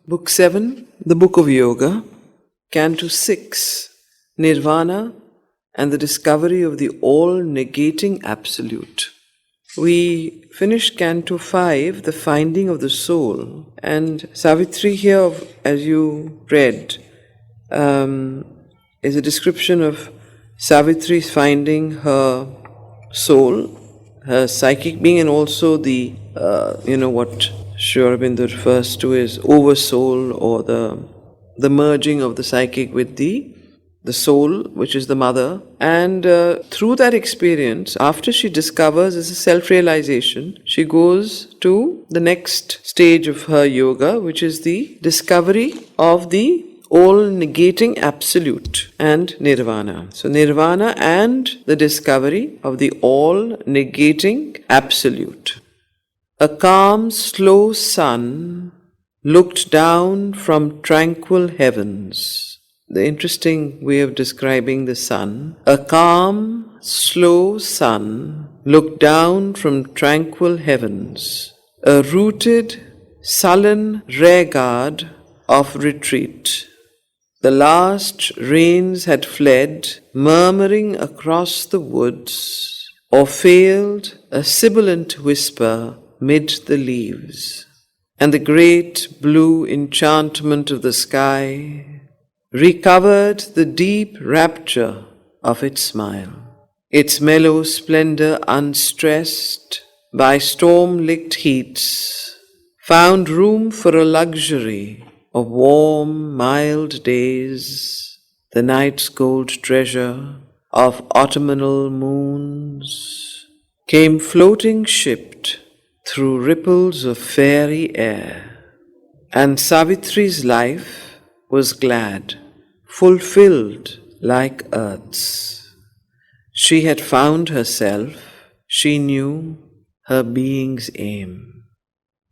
Book 7, the Book of Yoga, Canto 6, Nirvana and the Discovery of the All-Negating Absolute. We finished Canto 5, the Finding of the Soul, and Savitri here, as you read, is a description of Savitri's finding her soul, her psychic being, and also the, what Sri Aurobindo refers to as oversoul, or the merging of the psychic with the soul, which is the mother. And through that experience, after she discovers as a self-realization, she goes to the next stage of her yoga, which is the discovery of the all-negating absolute and Nirvana. So Nirvana and the discovery of the all-negating absolute. A calm, slow sun looked down from tranquil heavens. The interesting way of describing the sun. A calm, slow sun looked down from tranquil heavens. A rooted, sullen rearguard of retreat. The last rains had fled, murmuring across the woods, or failed a sibilant whisper mid the leaves. And the great blue enchantment of the sky recovered the deep rapture of its smile. Its mellow splendor, unstressed by storm-licked heats, found room for a luxury of warm, mild days, the night's gold treasure of autumnal moons, came floating shipped through ripples of fairy air. And Savitri's life was glad, fulfilled like earth's. She had found herself, she knew her being's aim.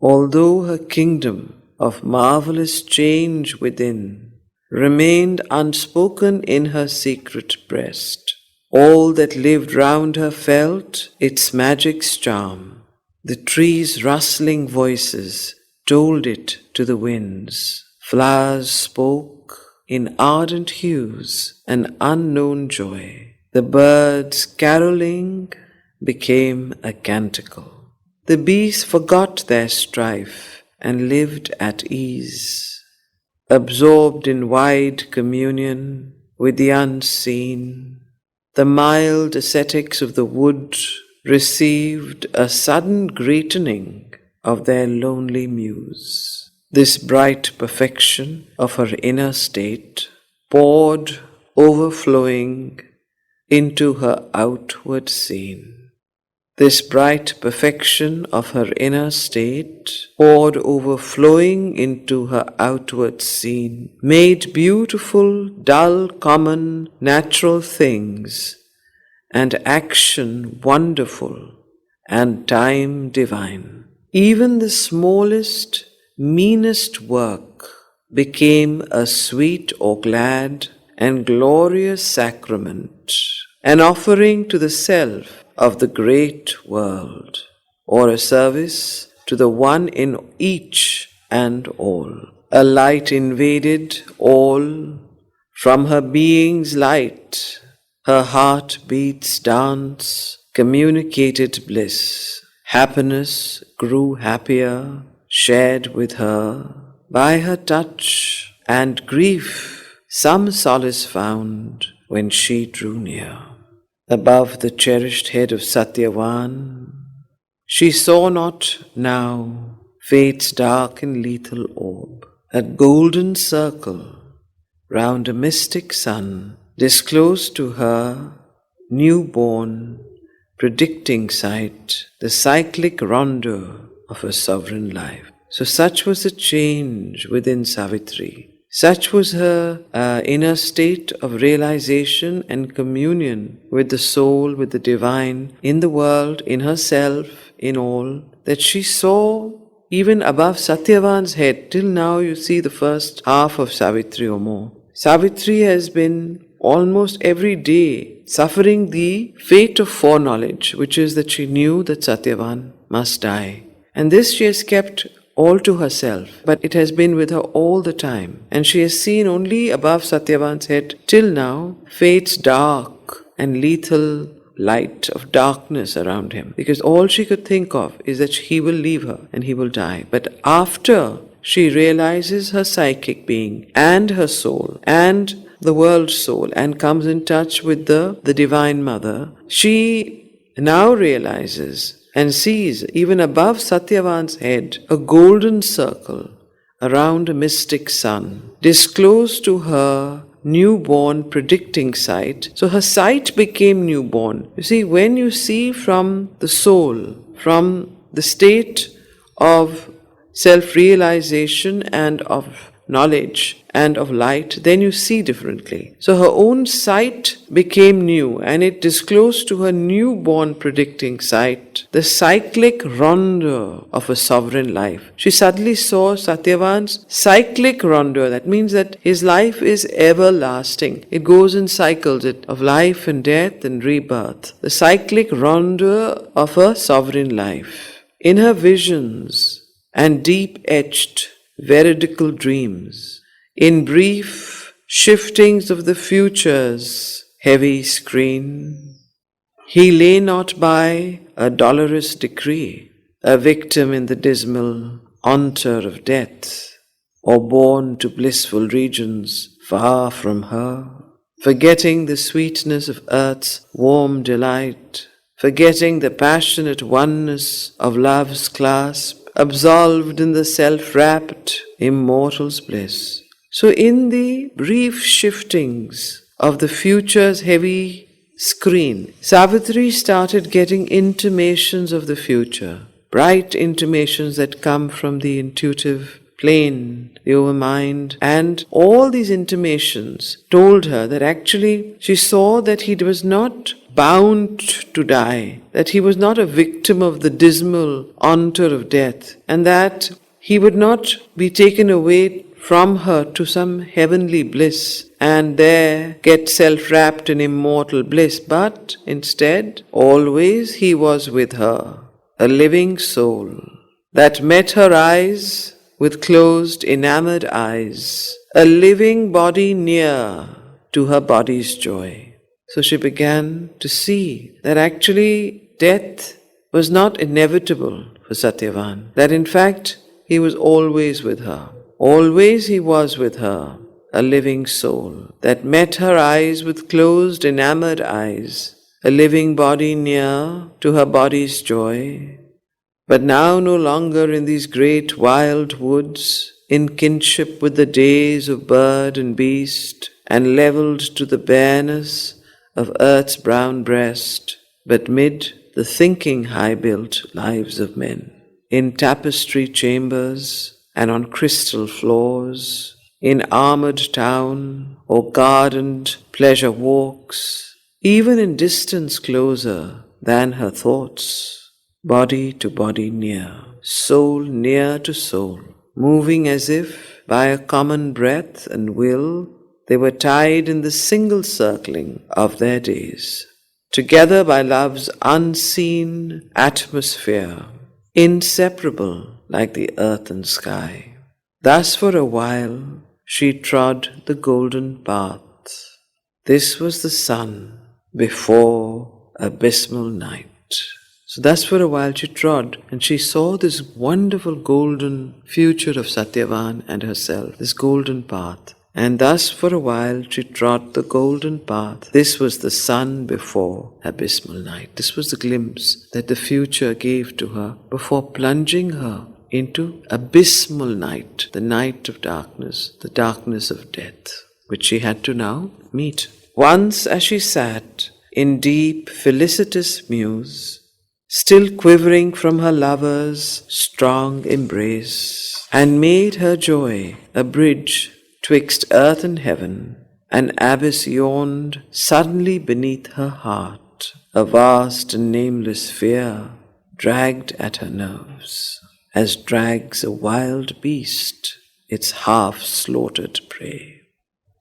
Although her kingdom of marvelous change within remained unspoken in her secret breast, all that lived round her felt its magic's charm. The trees' rustling voices told it to the winds. Flowers spoke in ardent hues an unknown joy. The birds caroling became a canticle. The bees forgot their strife and lived at ease, absorbed in wide communion with the unseen. The mild ascetics of the wood received a sudden greatening of their lonely muse. This bright perfection of her inner state poured, overflowing into her outward scene. This bright perfection of her inner state poured, overflowing into her outward scene, made beautiful, dull, common, natural things and action wonderful and time divine. Even the smallest, meanest work became a sweet or glad and glorious sacrament, an offering to the self of the great world, or a service to the one in each and all. A light invaded all, from her being's light her heartbeats dance, communicated bliss. Happiness grew happier, shared with her. By her touch and grief some solace found when she drew near. Above the cherished head of Satyavan, she saw not now fate's dark and lethal orb. A golden circle round a mystic sun disclosed to her, newborn, predicting sight, the cyclic rondo of her sovereign life. So such was the change within Savitri. Such was her inner state of realization and communion with the soul, with the divine, in the world, in herself, in all, that she saw even above Satyavan's head. Till now you see the first half of Savitri or more. Savitri has been almost every day suffering the fate of foreknowledge, which is that she knew that Satyavan must die. And this she has kept all to herself, but it has been with her all the time. And she has seen only above Satyavan's head till now fate's dark and lethal light of darkness around him, because all she could think of is that he will leave her and he will die. But after she realizes her psychic being and her soul and the world soul and comes in touch with the Divine Mother, she now realizes and sees even above Satyavan's head a golden circle around a mystic sun, disclosed to her newborn predicting sight. So her sight became newborn. You see, when you see from the soul, from the state of self-realization and of knowledge and of light, then you see differently. So her own sight became new, and it disclosed to her newborn predicting sight the cyclic rondeur of a sovereign life. She suddenly saw Satyavan's cyclic rondeur. That means that his life is everlasting. It goes in cycles of life and death and rebirth. The cyclic rondeur of a sovereign life. In her visions and deep-etched veridical dreams, in brief shiftings of the future's heavy screen, he lay not by a dolorous decree, a victim in the dismal altar of death, or borne to blissful regions far from her, forgetting the sweetness of earth's warm delight, forgetting the passionate oneness of love's clasp, absolved in the self-wrapped immortal's bliss. So in the brief shiftings of the future's heavy screen, Savitri started getting intimations of the future, bright intimations that come from the intuitive plane, the overmind, and all these intimations told her that actually she saw that he was not bound to die, that he was not a victim of the dismal altar of death, and that he would not be taken away from her to some heavenly bliss and there get self-wrapped in immortal bliss, but instead always he was with her, a living soul that met her eyes with closed enamored eyes, a living body near to her body's joy. So she began to see that actually death was not inevitable for Satyavan, that in fact he was always with her. Always he was with her, a living soul that met her eyes with closed enamored eyes, a living body near to her body's joy. But now no longer in these great wild woods, in kinship with the days of bird and beast, and levelled to the bareness of earth's brown breast, but mid the thinking high-built lives of men, in tapestry chambers and on crystal floors, in armoured town or gardened pleasure walks, even in distance closer than her thoughts, body to body near, soul near to soul, moving as if by a common breath and will they were tied in the single circling of their days, together by love's unseen atmosphere, inseparable like the earth and sky. Thus for a while she trod the golden path. This was the sun before abysmal night. So thus for a while she trod, and she saw this wonderful golden future of Satyavan and herself, this golden path. And thus for a while she trod the golden path. This was the sun before abysmal night. This was the glimpse that the future gave to her before plunging her into abysmal night, the night of darkness, the darkness of death, which she had to now meet. Once as she sat in deep felicitous muse, still quivering from her lover's strong embrace, and made her joy a bridge twixt earth and heaven, an abyss yawned suddenly beneath her heart, a vast and nameless fear dragged at her nerves, as drags a wild beast its half-slaughtered prey.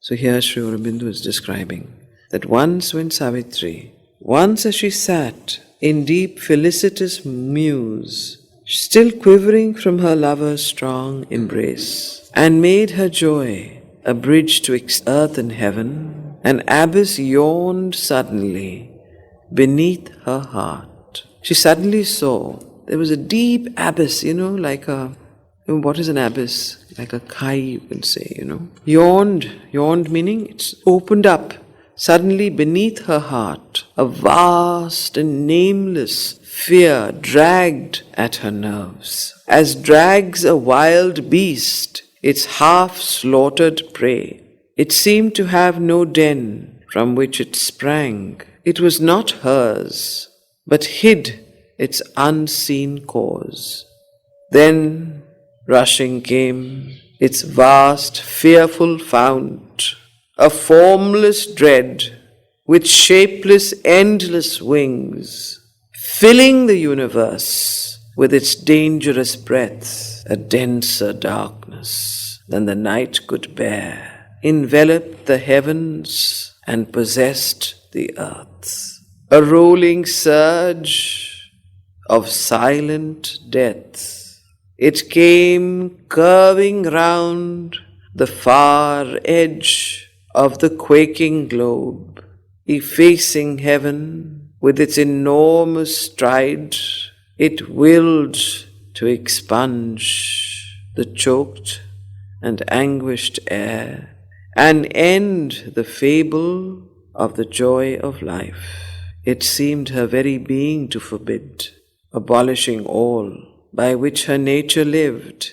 So here Sri Aurobindo is describing that once when Savitri, once as she sat in deep felicitous muse, still quivering from her lover's strong embrace, and made her joy a bridge twixt earth and heaven. An abyss yawned suddenly beneath her heart. She suddenly saw there was a deep abyss, like what is an abyss? Like a kai, you can say, Yawned meaning it's opened up suddenly beneath her heart. A vast and nameless fear dragged at her nerves, as drags a wild beast its half-slaughtered prey. It seemed to have no den from which it sprang. It was not hers, but hid its unseen cause. Then rushing came its vast, fearful fount, a formless dread with shapeless, endless wings, filling the universe with its dangerous breath. A denser darkness than the night could bear enveloped the heavens and possessed the earth. A rolling surge of silent death. It came curving round the far edge of the quaking globe, effacing heaven with its enormous stride. It willed to expunge the choked and anguished air and end the fable of the joy of life. It seemed her very being to forbid, abolishing all by which her nature lived,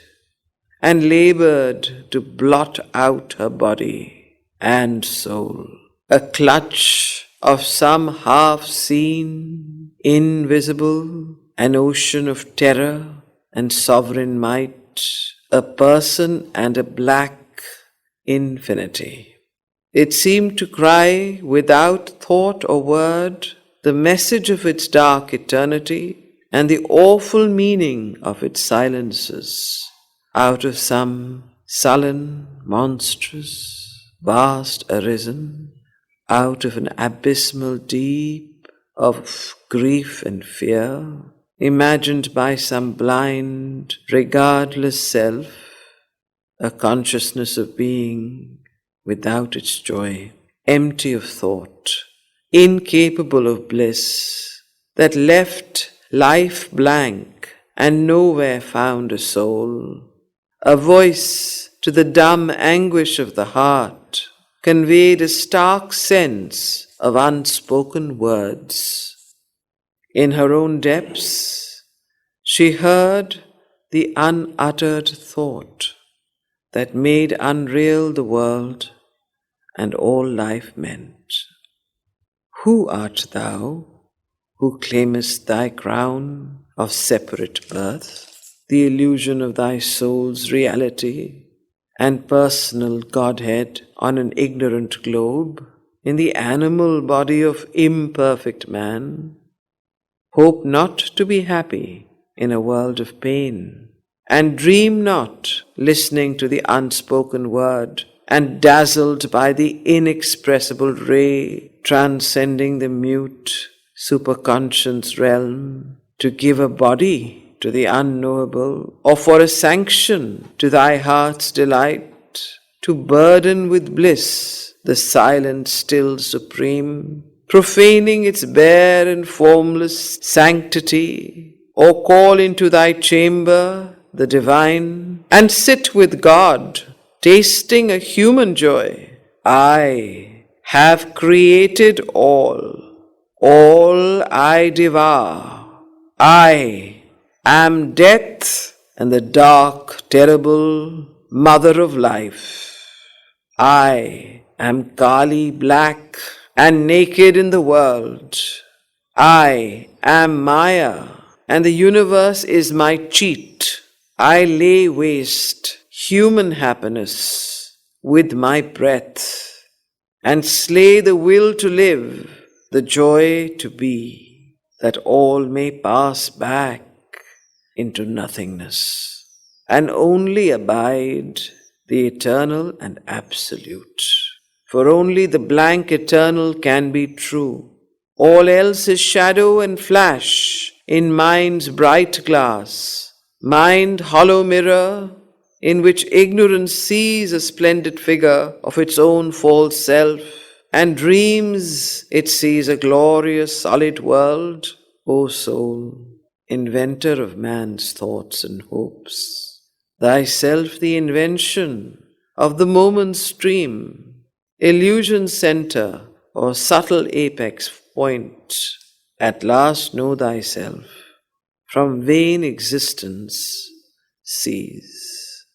and labored to blot out her body and soul. A clutch of some half-seen, invisible, an ocean of terror and sovereign might, a person and a black infinity. It seemed to cry without thought or word the message of its dark eternity and the awful meaning of its silences out of some sullen, monstrous, vast arisen, out of an abysmal deep of grief and fear, imagined by some blind, regardless self, a consciousness of being without its joy, empty of thought, incapable of bliss, that left life blank and nowhere found a soul, a voice to the dumb anguish of the heart, conveyed a stark sense of unspoken words. In her own depths, she heard the unuttered thought that made unreal the world and all life meant. Who art thou who claimest thy crown of separate birth, the illusion of thy soul's reality and personal Godhead on an ignorant globe, in the animal body of imperfect man? Hope not to be happy in a world of pain, and dream not listening to the unspoken word, and dazzled by the inexpressible ray transcending the mute superconscious realm, to give a body to the unknowable, or for a sanction to thy heart's delight, to burden with bliss the silent still supreme, profaning its bare and formless sanctity, or call into thy chamber the divine, and sit with God, tasting a human joy. I have created all I devour. I am death and the dark, terrible mother of life. I am Kali black and naked in the world. I am Maya, and the universe is my cheat. I lay waste human happiness with my breath, and slay the will to live, the joy to be, that all may pass back into nothingness, and only abide the eternal and absolute. For only the blank eternal can be true. All else is shadow and flash, in mind's bright glass, mind hollow mirror, in which ignorance sees a splendid figure of its own false self, and dreams it sees a glorious solid world, O soul, inventor of man's thoughts and hopes, thyself the invention of the moment's stream, illusion center or subtle apex point, at last know thyself, from vain existence cease.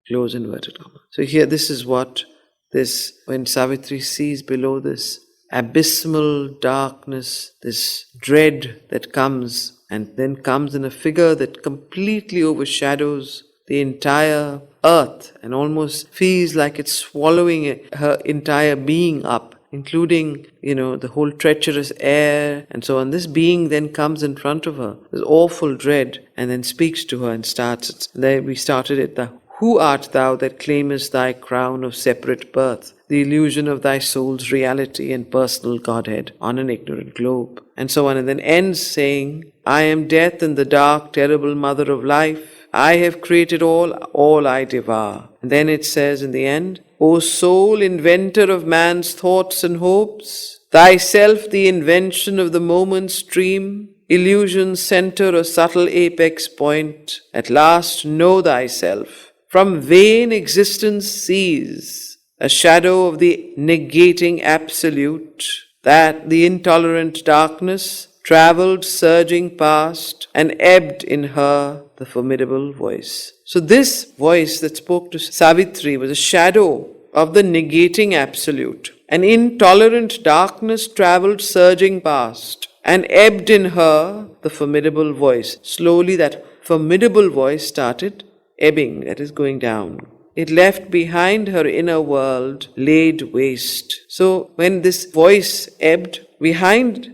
Close inverted comma. So here this is what this, when Savitri sees below this abysmal darkness, this dread that comes and then comes in a figure that completely overshadows the entire earth and almost feels like it's swallowing her entire being up, including, the whole treacherous air and so on. This being then comes in front of her, this awful dread, and then speaks to her and starts. There we started it, who art thou that claimest thy crown of separate birth, the illusion of thy soul's reality and personal Godhead on an ignorant globe? And so on, and then ends saying, I am death and the dark, terrible mother of life. I have created all I devour. And then it says in the end, O soul, inventor of man's thoughts and hopes, thyself the invention of the moment's dream, illusion center or subtle apex point, at last know thyself. From vain existence cease, a shadow of the negating absolute, that the intolerant darkness travelled surging past and ebbed in her the formidable voice. So this voice that spoke to Savitri was a shadow of the negating absolute. An intolerant darkness travelled surging past and ebbed in her the formidable voice. Slowly that formidable voice started ebbing, that is going down. It left behind her inner world laid waste. So when this voice ebbed, behind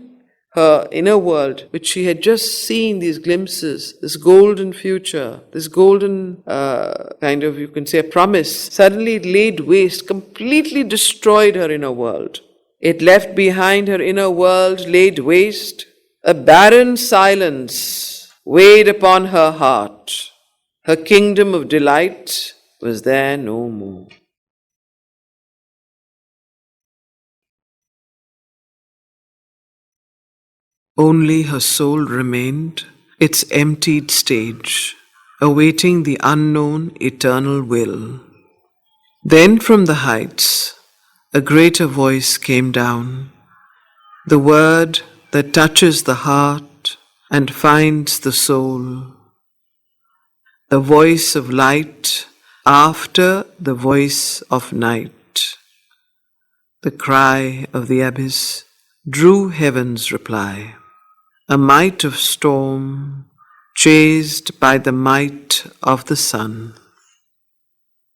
her inner world, which she had just seen these glimpses, this golden future, this golden kind of, you can say, a promise, suddenly it laid waste, completely destroyed her inner world. It left behind her inner world laid waste, a barren silence weighed upon her heart. Her kingdom of delight was there no more. Only her soul remained, its emptied stage, awaiting the unknown eternal will. Then from the heights, a greater voice came down, the word that touches the heart and finds the soul. The voice of light after the voice of night. The cry of the abyss drew heaven's reply. A might of storm chased by the might of the sun.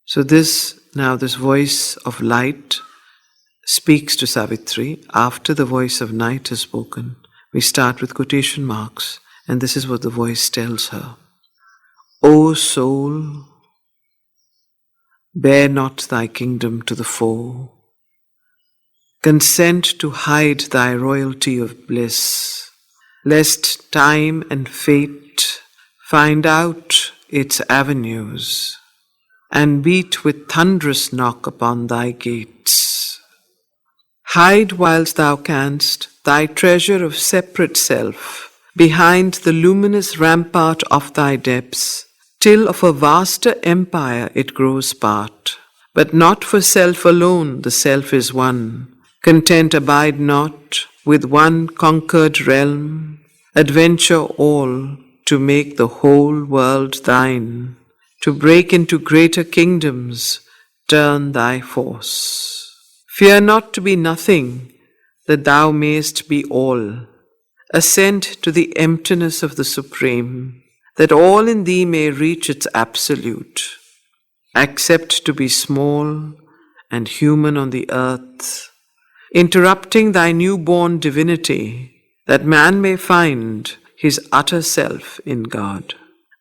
So this voice of light speaks to Savitri after the voice of night has spoken. We start with quotation marks, and this is what the voice tells her. O soul, bear not thy kingdom to the foe. Consent to hide thy royalty of bliss, lest time and fate find out its avenues and beat with thunderous knock upon thy gates. Hide whilst thou canst thy treasure of separate self behind the luminous rampart of thy depths, till of a vaster empire it grows part. But not for self alone the self is one. Content abide not with one conquered realm. Adventure all to make the whole world thine. To break into greater kingdoms, turn thy force. Fear not to be nothing, that thou mayest be all. Ascend to the emptiness of the Supreme, that all in thee may reach its absolute. Accept to be small and human on the earth, interrupting thy newborn divinity, that man may find his utter self in God.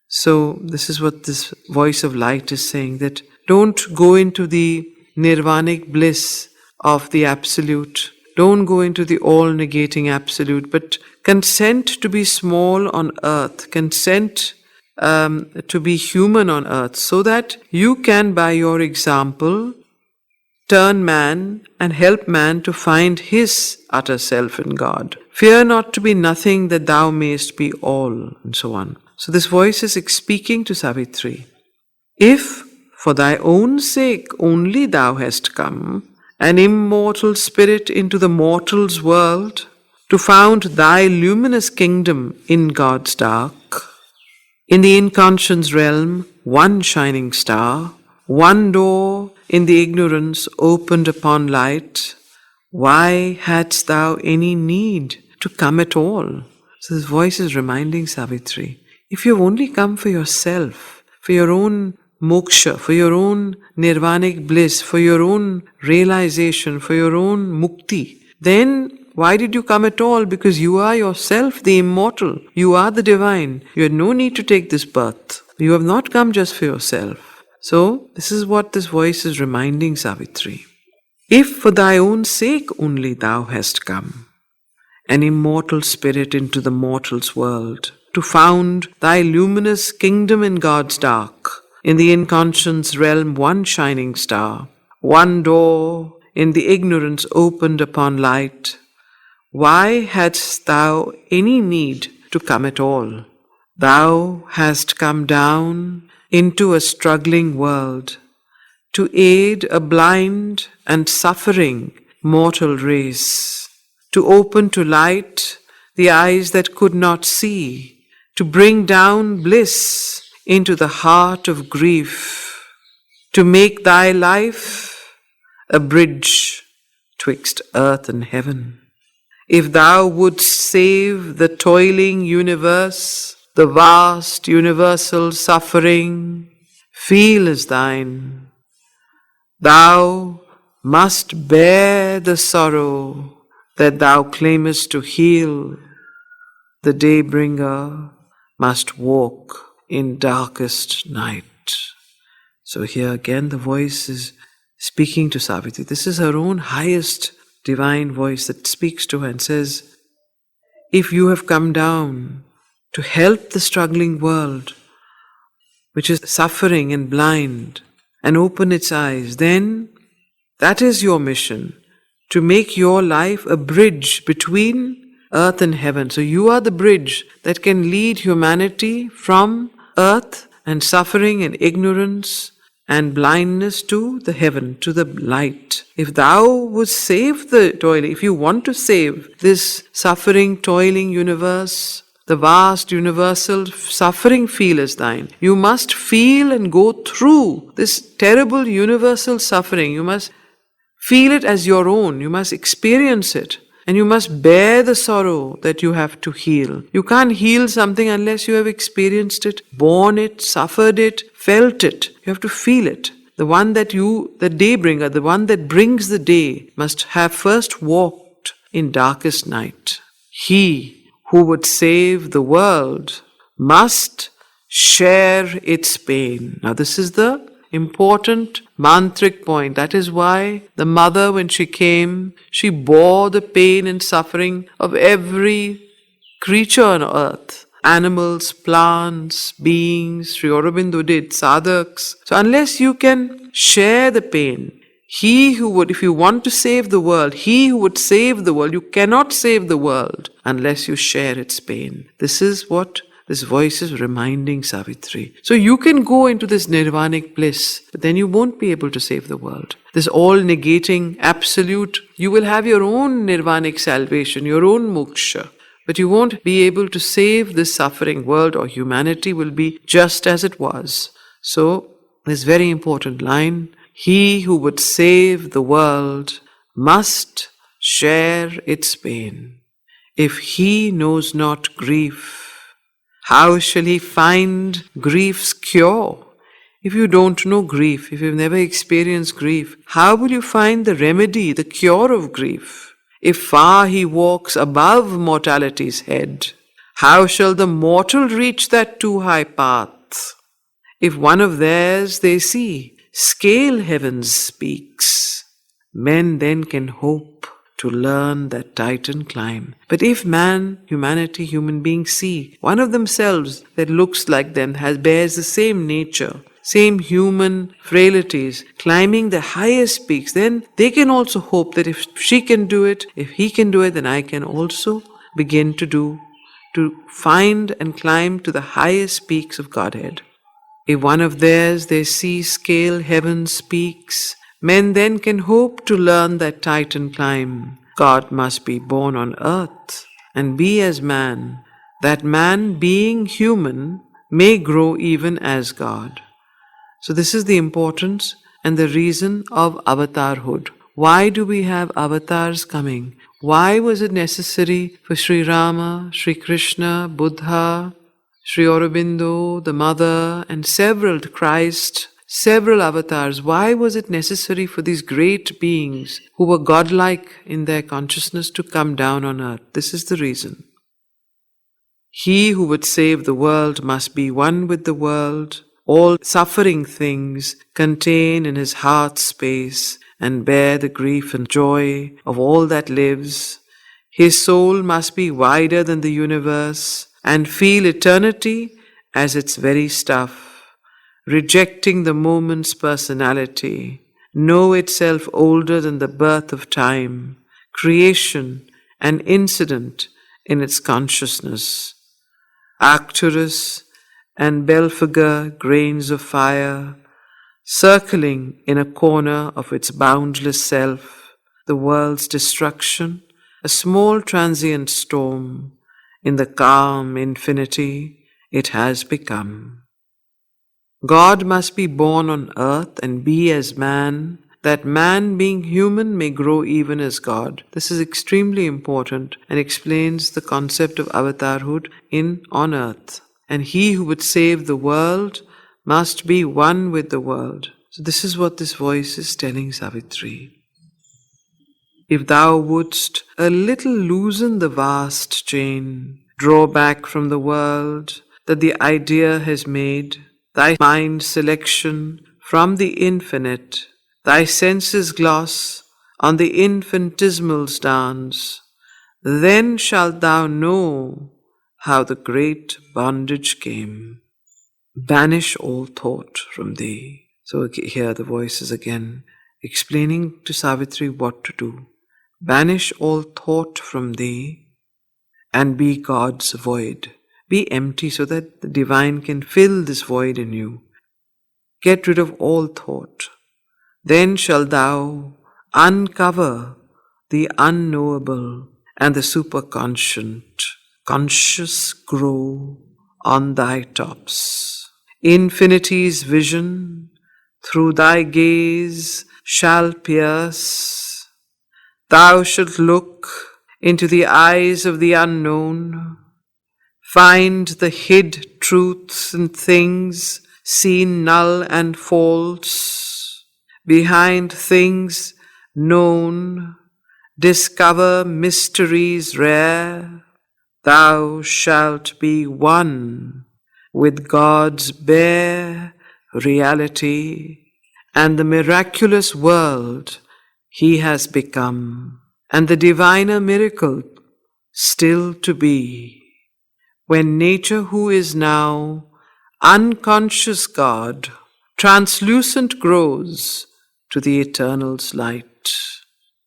So this is what this voice of light is saying, that don't go into the nirvanic bliss of the absolute Don't go into the all-negating absolute, but consent to be small on earth, consent to be human on earth, so that you can, by your example, turn man and help man to find his utter self in God. Fear not to be nothing, that thou mayst be all, and so on. So this voice is speaking to Savitri. If for thy own sake only thou hast come, an immortal spirit into the mortal's world, to found thy luminous kingdom in God's dark, in the inconscious realm, one shining star, one door in the ignorance opened upon light, why hadst thou any need to come at all? So this voice is reminding Savitri, if you've only come for yourself, for your own moksha, for your own nirvanic bliss, for your own realization, for your own mukti, then why did you come at all? Because you are yourself the immortal. You are the divine. You had no need to take this birth. You have not come just for yourself. So, this is what this voice is reminding Savitri. If for thy own sake only thou hast come, an immortal spirit into the mortal's world, to found thy luminous kingdom in God's dark, in the inconscious realm one shining star, one door in the ignorance opened upon light, why hadst thou any need to come at all? Thou hast come down into a struggling world, to aid a blind and suffering mortal race, to open to light the eyes that could not see, to bring down bliss into the heart of grief, to make thy life a bridge twixt earth and heaven. If thou wouldst save the toiling universe, the vast universal suffering, feel is thine. Thou must bear the sorrow that thou claimest to heal. The daybringer must walk in darkest night. So here again the voice is speaking to Savitri. This is her own highest divine voice that speaks to her and says, if you have come down to help the struggling world, which is suffering and blind, and open its eyes, then that is your mission, to make your life a bridge between earth and heaven. So you are the bridge that can lead humanity from earth and suffering and ignorance and blindness to the heaven, to the light. If thou would save the toiling, if you want to save this suffering, toiling universe, the vast universal suffering feel is thine. You must feel and go through this terrible universal suffering. You must feel it as your own. You must experience it. And you must bear the sorrow that you have to heal. You can't heal something unless you have experienced it, borne it, suffered it, felt it. You have to feel it. The one that the daybringer, the one that brings the day, must have first walked in darkest night. He who would save the world must share its pain. Now this is the important mantric point. That is why the mother, when she came, she bore the pain and suffering of every creature on earth. Animals, plants, beings, Sri Aurobindo did, sadhaks. So unless you can share the pain, if you want to save the world, he who would save the world, you cannot save the world unless you share its pain. This is what this voice is reminding Savitri. So you can go into this nirvanic bliss, but then you won't be able to save the world. This all-negating absolute, you will have your own nirvanic salvation, your own moksha, but you won't be able to save this suffering world, or humanity will be just as it was. So, this very important line, he who would save the world must share its pain. If he knows not grief, how shall he find grief's cure? If you don't know grief, if you've never experienced grief, how will you find the remedy, the cure of grief? If far he walks above mortality's head, how shall the mortal reach that too high path? If one of theirs they see scale heaven's peaks, men then can hope to learn that Titan climb. But if human beings see one of themselves that looks like them, bears the same nature, same human frailties, climbing the highest peaks, then they can also hope that if she can do it, if he can do it, then I can also begin to find and climb to the highest peaks of Godhead. If one of theirs they see scale heaven's peaks, men then can hope to learn that Titan climb. God must be born on earth and be as man, that man being human may grow even as God. So this is the importance and the reason of avatarhood. Why do we have avatars coming? Why was it necessary for Sri Rama, Sri Krishna, Buddha, Sri Aurobindo, the Mother, and several avatars? Why was it necessary for these great beings who were godlike in their consciousness to come down on earth? This is the reason. He who would save the world must be one with the world. All suffering things contain in his heart space and bear the grief and joy of all that lives. His soul must be wider than the universe and feel eternity as its very stuff, rejecting the moment's personality, know itself older than the birth of time, creation, and incident in its consciousness. Arcturus and Belphegor grains of fire, circling in a corner of its boundless self, the world's destruction, a small transient storm, in the calm infinity it has become. God must be born on earth and be as man, that man being human may grow even as God. This is extremely important and explains the concept of avatarhood on earth. And he who would save the world must be one with the world. So this is what this voice is telling Savitri. If thou wouldst a little loosen the vast chain, draw back from the world that the idea has made, thy mind's selection from the infinite, thy senses gloss on the infinitesimal's dance, then shalt thou know how the great bondage came. Banish all thought from thee. So here the voice is again explaining to Savitri what to do. Banish all thought from thee and be God's void. Be empty so that the divine can fill this void in you. Get rid of all thought. Then shalt thou uncover the unknowable and the superconscient. Conscious grow on thy tops. Infinity's vision through thy gaze shall pierce. Thou shalt look into the eyes of the unknown, find the hid truths and things seen null and false. Behind things known, discover mysteries rare. Thou shalt be one with God's bare reality and the miraculous world He has become, and the diviner miracle still to be, when nature who is now unconscious God, translucent grows to the eternal's light.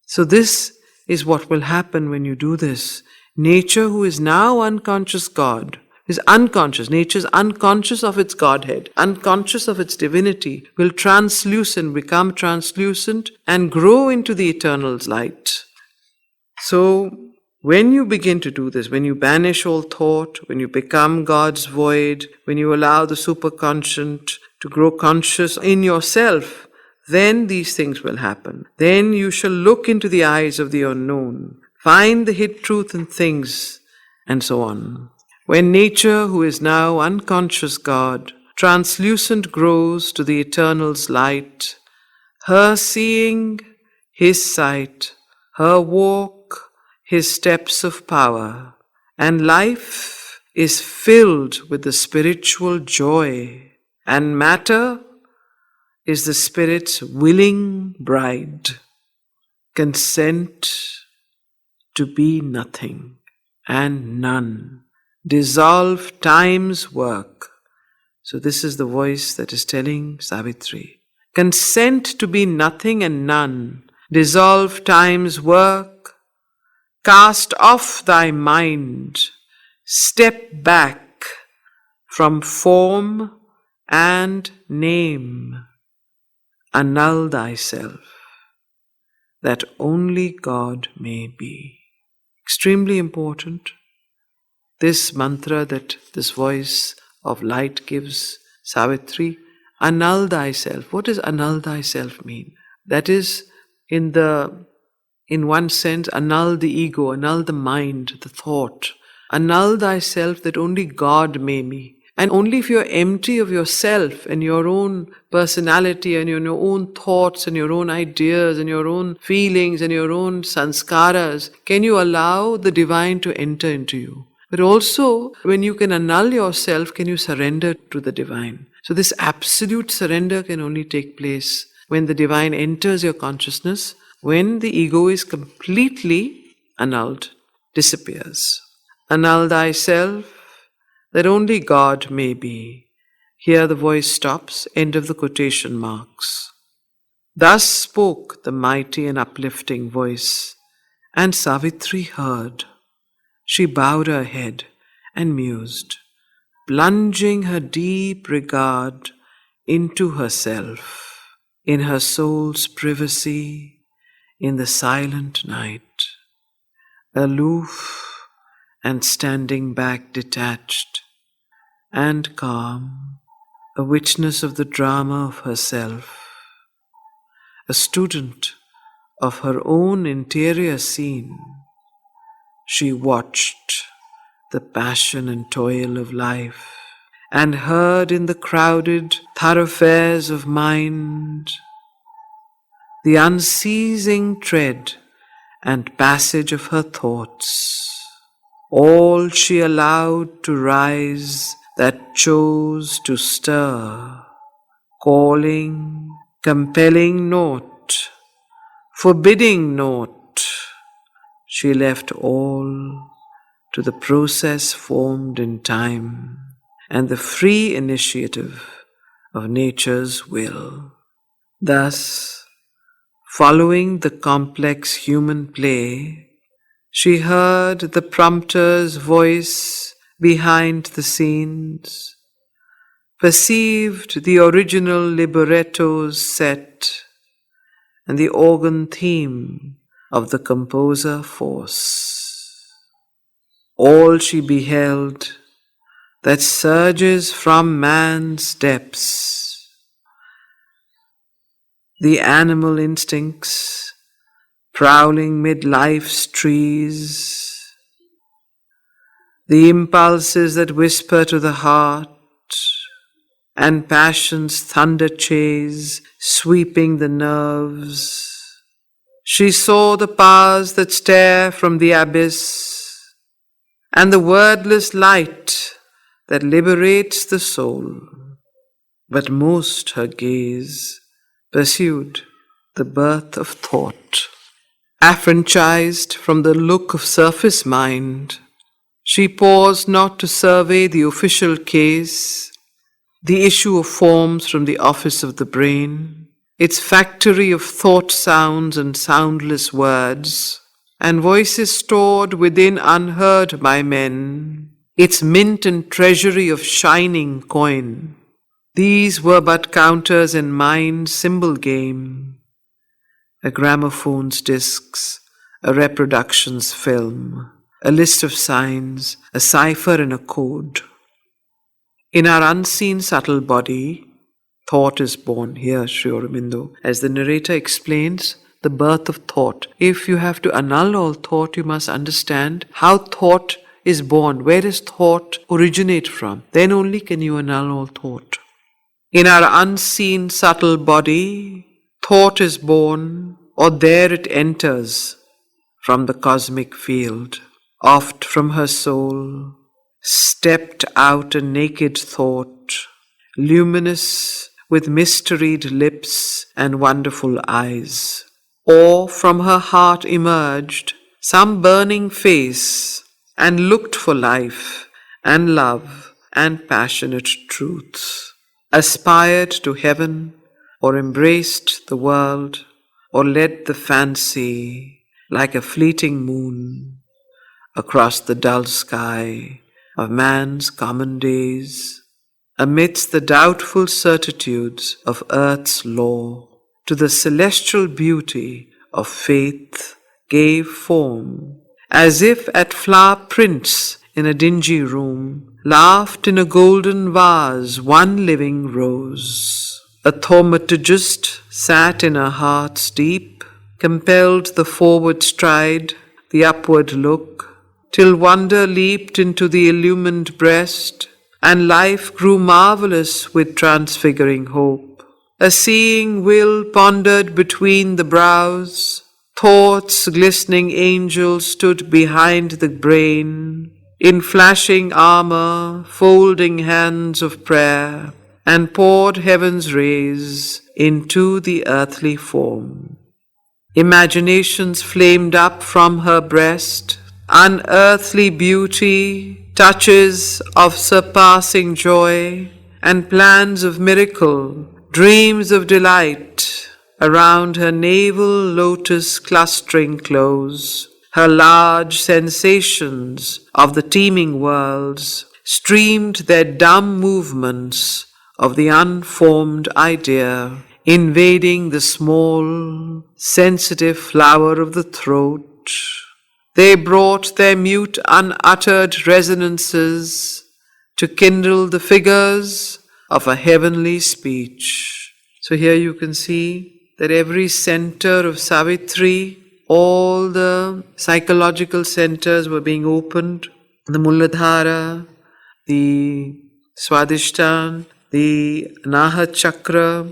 So this is what will happen when you do this. Nature who is now unconscious God, is unconscious, nature is unconscious of its Godhead, unconscious of its divinity, will become translucent and grow into the eternal's light. So when you begin to do this, when you banish all thought, when you become God's void, when you allow the superconscient to grow conscious in yourself, then these things will happen. Then you shall look into the eyes of the unknown, find the hid truth in things, and so on. When nature, who is now unconscious God, translucent grows to the eternal's light, her seeing, His sight, her walk, His steps of power, and life is filled with the spiritual joy, and matter is the Spirit's willing bride. Consent to be nothing and none. Dissolve time's work. So this is the voice that is telling Savitri. Consent to be nothing and none. Dissolve time's work. Cast off thy mind. Step back from form and name. Annul thyself, that only God may be. Extremely important. This mantra that this voice of light gives Savitri, annul thyself. What does annul thyself mean? That is, in one sense, annul the ego, annul the mind, the thought. Annul thyself that only God may be. And only if you're empty of yourself and your own personality and your own thoughts and your own ideas and your own feelings and your own sanskaras can you allow the divine to enter into you. But also, when you can annul yourself, can you surrender to the divine. So this absolute surrender can only take place when the divine enters your consciousness, when the ego is completely annulled, disappears. Annul thyself, that only God may be. Here the voice stops, end of the quotation marks. Thus spoke the mighty and uplifting voice, and Savitri heard. She bowed her head and mused, plunging her deep regard into herself, in her soul's privacy, in the silent night, aloof and standing back detached and calm, a witness of the drama of herself, a student of her own interior scene. She watched the passion and toil of life and heard in the crowded thoroughfares of mind the unceasing tread and passage of her thoughts. All she allowed to rise that chose to stir, calling, compelling note, forbidding note, she left all to the process formed in time and the free initiative of nature's will. Thus, following the complex human play, she heard the prompter's voice behind the scenes, perceived the original libretto's set and the organ theme of the composer force. All she beheld that surges from man's depths, the animal instincts prowling mid life's trees, the impulses that whisper to the heart, and passion's thunder chase sweeping the nerves. She saw the powers that stare from the abyss, and the wordless light that liberates the soul. But most her gaze pursued the birth of thought. Affranchised from the look of surface mind, she paused not to survey the official case, the issue of forms from the office of the brain, its factory of thought sounds and soundless words, and voices stored within unheard by men, its mint and treasury of shining coin. These were but counters in mind's symbol game, a gramophone's discs, a reproduction's film, a list of signs, a cipher and a code. In our unseen subtle body, thought is born. Here, Sri Aurobindo, as the narrator explains, the birth of thought. If you have to annul all thought, you must understand how thought is born. Where does thought originate from? Then only can you annul all thought. In our unseen subtle body, thought is born, or there it enters from the cosmic field. Oft from her soul stepped out a naked thought, luminous with mysteried lips and wonderful eyes. Or from her heart emerged some burning face, and looked for life and love and passionate truth, aspired to heaven, or embraced the world, or led the fancy like a fleeting moon across the dull sky of man's common days, amidst the doubtful certitudes of earth's law, to the celestial beauty of faith gave form, as if at flower prints in a dingy room, laughed in a golden vase one living rose. A thaumaturgist sat in her heart's deep, compelled the forward stride, the upward look, till wonder leaped into the illumined breast, and life grew marvelous with transfiguring hope. A seeing will pondered between the brows, thoughts glistening angels stood behind the brain, in flashing armor, folding hands of prayer, and poured heaven's rays into the earthly form. Imaginations flamed up from her breast, unearthly beauty, touches of surpassing joy, and plans of miracle, dreams of delight, around her navel lotus clustering close. Her large sensations of the teeming worlds streamed their dumb movements of the unformed idea, invading the small, sensitive flower of the throat. They brought their mute, unuttered resonances to kindle the figures of a heavenly speech. So here you can see that every center of Savitri, all the psychological centers were being opened. The Muladhara, the Swadhisthana, the Anahat Chakra,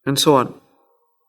and so on.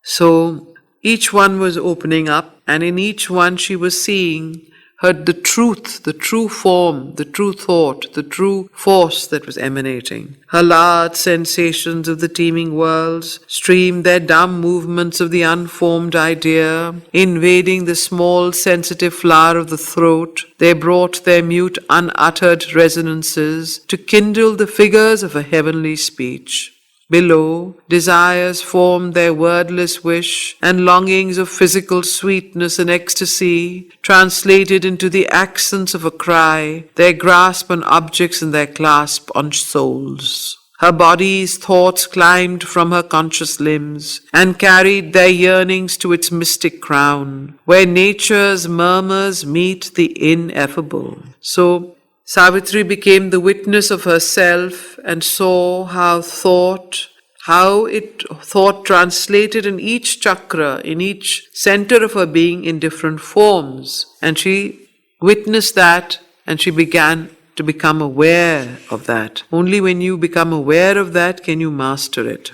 So each one was opening up, and in each one she was seeing the truth, the true form, the true thought, the true force that was emanating. Her large sensations of the teeming worlds streamed their dumb movements of the unformed idea, invading the small sensitive flower of the throat. They brought their mute unuttered resonances to kindle the figures of a heavenly speech. Below, desires formed their wordless wish, and longings of physical sweetness and ecstasy translated into the accents of a cry, their grasp on objects and their clasp on souls. Her body's thoughts climbed from her conscious limbs and carried their yearnings to its mystic crown, where nature's murmurs meet the ineffable. So, Savitri became the witness of herself and saw how thought translated in each chakra, in each center of her being in different forms. And she witnessed that, and she began to become aware of that. Only when you become aware of that can you master it.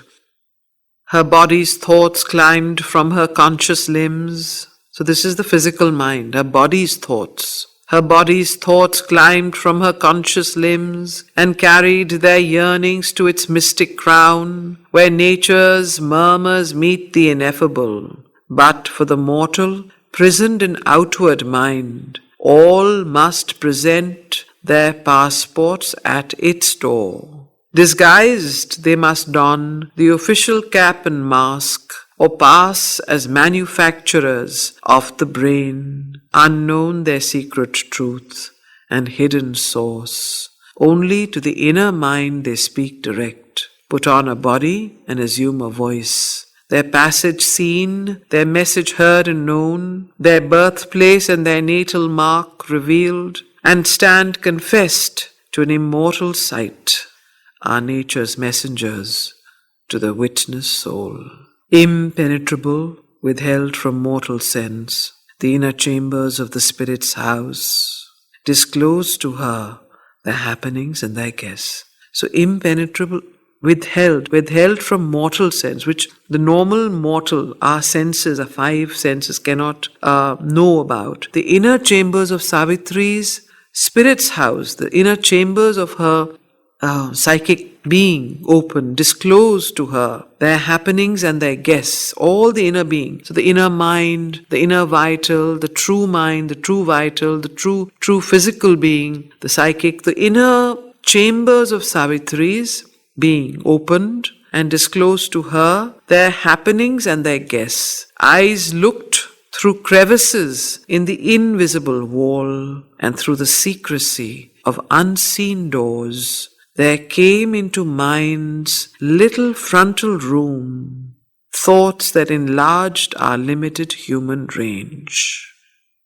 Her body's thoughts climbed from her conscious limbs. So this is the physical mind, her body's thoughts. Her body's thoughts climbed from her conscious limbs and carried their yearnings to its mystic crown, where nature's murmurs meet the ineffable. But for the mortal, prisoned in outward mind, all must present their passports at its door. Disguised, they must don the official cap and mask, or pass as manufacturers of the brain, unknown their secret truth and hidden source. Only to the inner mind they speak direct, put on a body and assume a voice. Their passage seen, their message heard and known, their birthplace and their natal mark revealed, and stand confessed to an immortal sight, are nature's messengers to the witness soul. Impenetrable, withheld from mortal sense, the inner chambers of the spirit's house disclose to her their happenings and their guess. So impenetrable, withheld from mortal sense, which the normal mortal, our senses, our five senses cannot know about. The inner chambers of Savitri's spirit's house, the inner chambers of her psychic being opened, disclosed to her their happenings and their guests, all the inner being. So the inner mind, the inner vital, the true mind, the true vital, the true physical being, the psychic, the inner chambers of Savitri's being opened and disclosed to her their happenings and their guests. Eyes looked through crevices in the invisible wall and through the secrecy of unseen doors. There came into mind's little frontal room thoughts that enlarged our limited human range.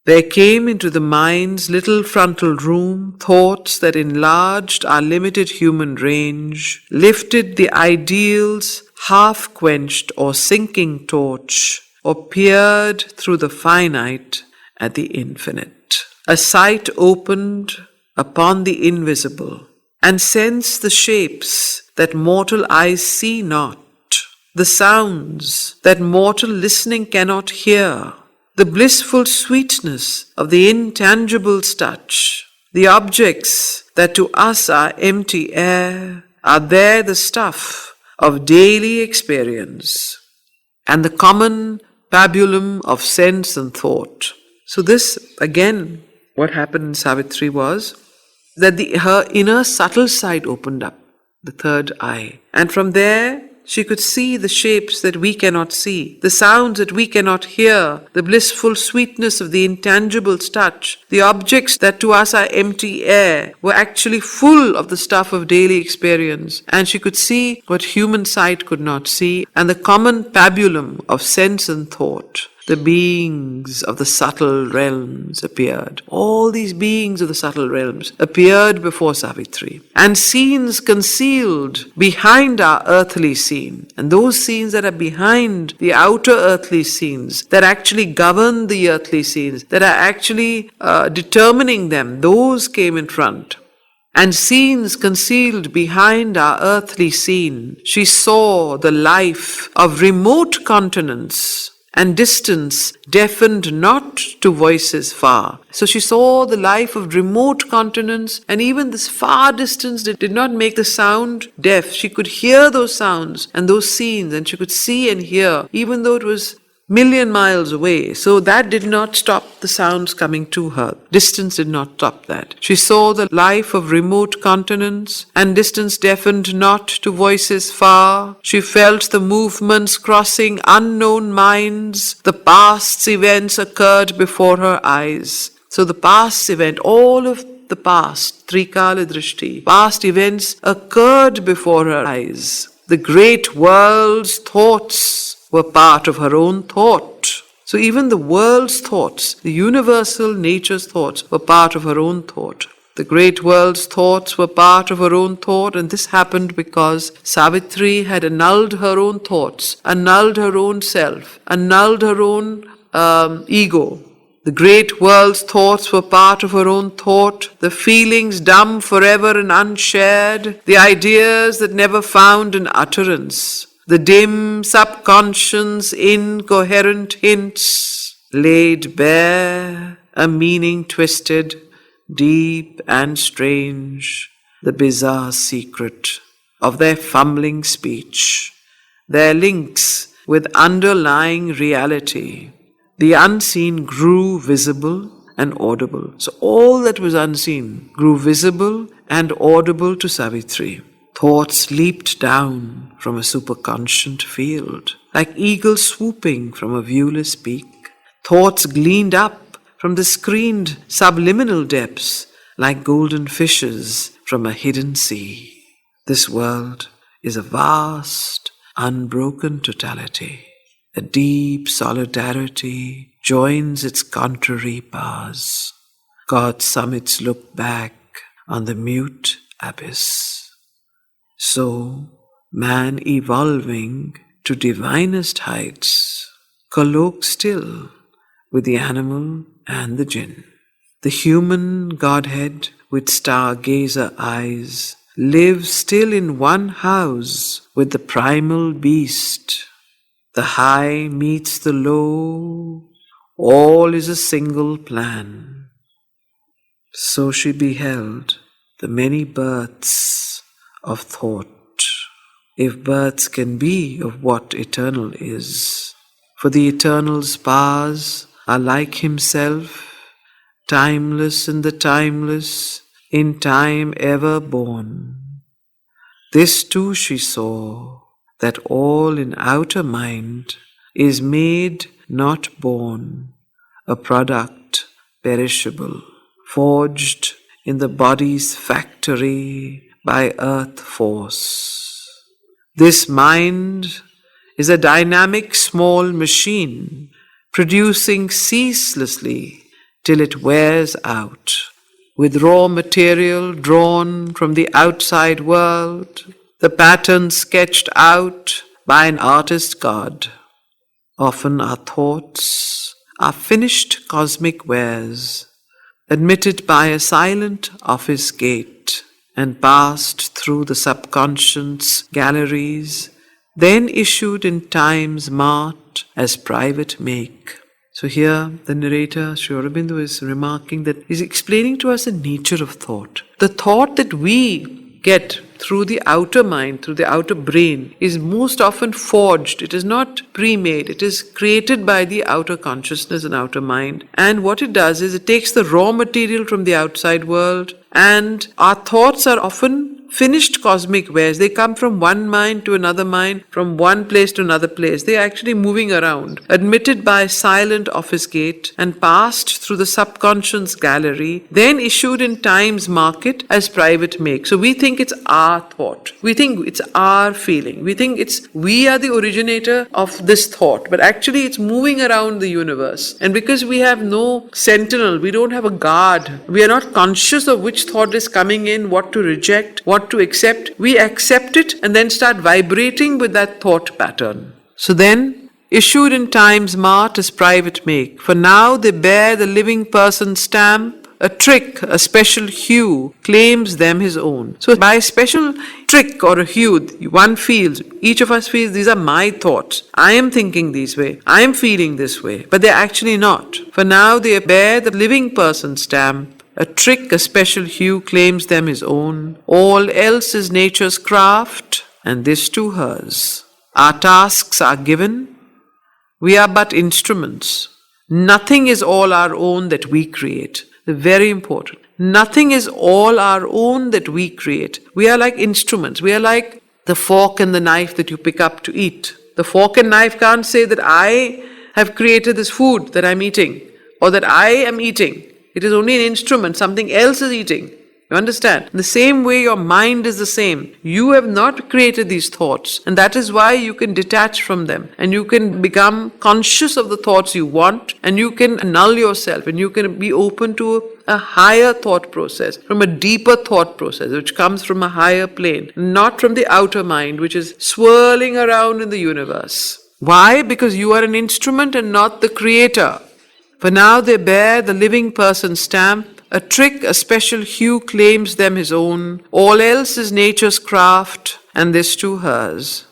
There came into the mind's little frontal room thoughts that enlarged our limited human range, lifted the ideal's half-quenched or sinking torch, or peered through the finite at the infinite. A sight opened upon the invisible, and sensed the shapes that mortal eyes see not, the sounds that mortal listening cannot hear, the blissful sweetness of the intangible's touch. The objects that to us are empty air are there the stuff of daily experience and the common pabulum of sense and thought. So this, again, what happened in Savitri was that her inner subtle side opened up, the third eye. And from there, she could see the shapes that we cannot see, the sounds that we cannot hear, the blissful sweetness of the intangible's touch. The objects that to us are empty air were actually full of the stuff of daily experience. And she could see what human sight could not see, and the common pabulum of sense and thought. The beings of the subtle realms appeared. All these beings of the subtle realms appeared before Savitri. And scenes concealed behind our earthly scene. And those scenes that are behind the outer earthly scenes, that actually govern the earthly scenes, that are actually determining them, those came in front. And scenes concealed behind our earthly scene, she saw the life of remote continents, and distance deafened not to voices far. So she saw the life of remote continents, and even this far distance did not make the sound deaf. She could hear those sounds and those scenes, and she could see and hear, even though it was million miles away. So that did not stop the sounds coming to her. Distance did not stop that. She saw the life of remote continents, and distance deafened not to voices far. She felt the movements crossing unknown minds. The past's events occurred before her eyes. So the past event, all of the past, Trikala Drishti, past events occurred before her eyes. The great world's thoughts were part of her own thought. So even the world's thoughts, the universal nature's thoughts, were part of her own thought. The great world's thoughts were part of her own thought, and this happened because Savitri had annulled her own thoughts, annulled her own self, annulled her own ego. The great world's thoughts were part of her own thought, the feelings dumb forever and unshared, the ideas that never found an utterance. The dim subconscious incoherent hints laid bare a meaning twisted, deep and strange, the bizarre secret of their fumbling speech, their links with underlying reality. The unseen grew visible and audible. So all that was unseen grew visible and audible to Savitri. Thoughts leaped down from a superconscient field, like eagles swooping from a viewless peak. Thoughts gleaned up from the screened subliminal depths, like golden fishes from a hidden sea. This world is a vast, unbroken totality. A deep solidarity joins its contrary paths. God's summits look back on the mute abyss. So, man evolving to divinest heights, colloque still with the animal and the jinn. The human Godhead with stargazer eyes lives still in one house with the primal beast. The high meets the low, all is a single plan. So she beheld the many births of thought, if births can be of what eternal is. For the eternal's powers are like himself, timeless in the timeless, in time ever born. This too she saw, that all in outer mind is made, not born, a product perishable, forged in the body's factory by earth force. This mind is a dynamic small machine, producing ceaselessly till it wears out, with raw material drawn from the outside world, the pattern sketched out by an artist god. Often our thoughts are finished cosmic wares, admitted by a silent office gate and passed through the subconscious galleries, then issued in time's mart as private make. So here the narrator, Sri Aurobindo, is remarking that he's explaining to us the nature of thought. The thought that we get through the outer mind, through the outer brain, is most often forged. It is not pre-made. It is created by the outer consciousness and outer mind. And what it does is it takes the raw material from the outside world, and our thoughts are often finished cosmic wares. They come from one mind to another mind, from one place to another place. They are actually moving around, admitted by a silent office gate and passed through the subconscious gallery, then issued in time's market as private make. So we think it's our thought. We think it's our feeling. We think we are the originator of this thought, but actually it's moving around the universe. And because we have no sentinel, we don't have a guard, we are not conscious of which thought is coming in, what to reject, what to accept. We accept it and then start vibrating with that thought pattern. So then, issued in time's mart as private make, for now they bear the living person stamp, a trick, a special hue, claims them his own. So by a special trick or a hue, one feels, each of us feels, these are my thoughts. I am thinking this way. I am feeling this way. But they're actually not. For now they bear the living person stamp, a trick, a special hue, claims them his own. All else is nature's craft, and this too hers. Our tasks are given. We are but instruments. Nothing is all our own that we create. Very important. Nothing is all our own that we create. We are like instruments. We are like the fork and the knife that you pick up to eat. The fork and knife can't say that I have created this food that I'm eating, or that I am eating. It is only an instrument, something else is eating. You understand? In the same way, your mind is the same. You have not created these thoughts, and that is why you can detach from them, and you can become conscious of the thoughts you want, and you can annul yourself, and you can be open to a higher thought process, from a deeper thought process, which comes from a higher plane, not from the outer mind, which is swirling around in the universe. Why? Because you are an instrument and not the creator. For now they bear the living person stamp, a trick, a special hue, claims them his own. All else is nature's craft, and this too hers.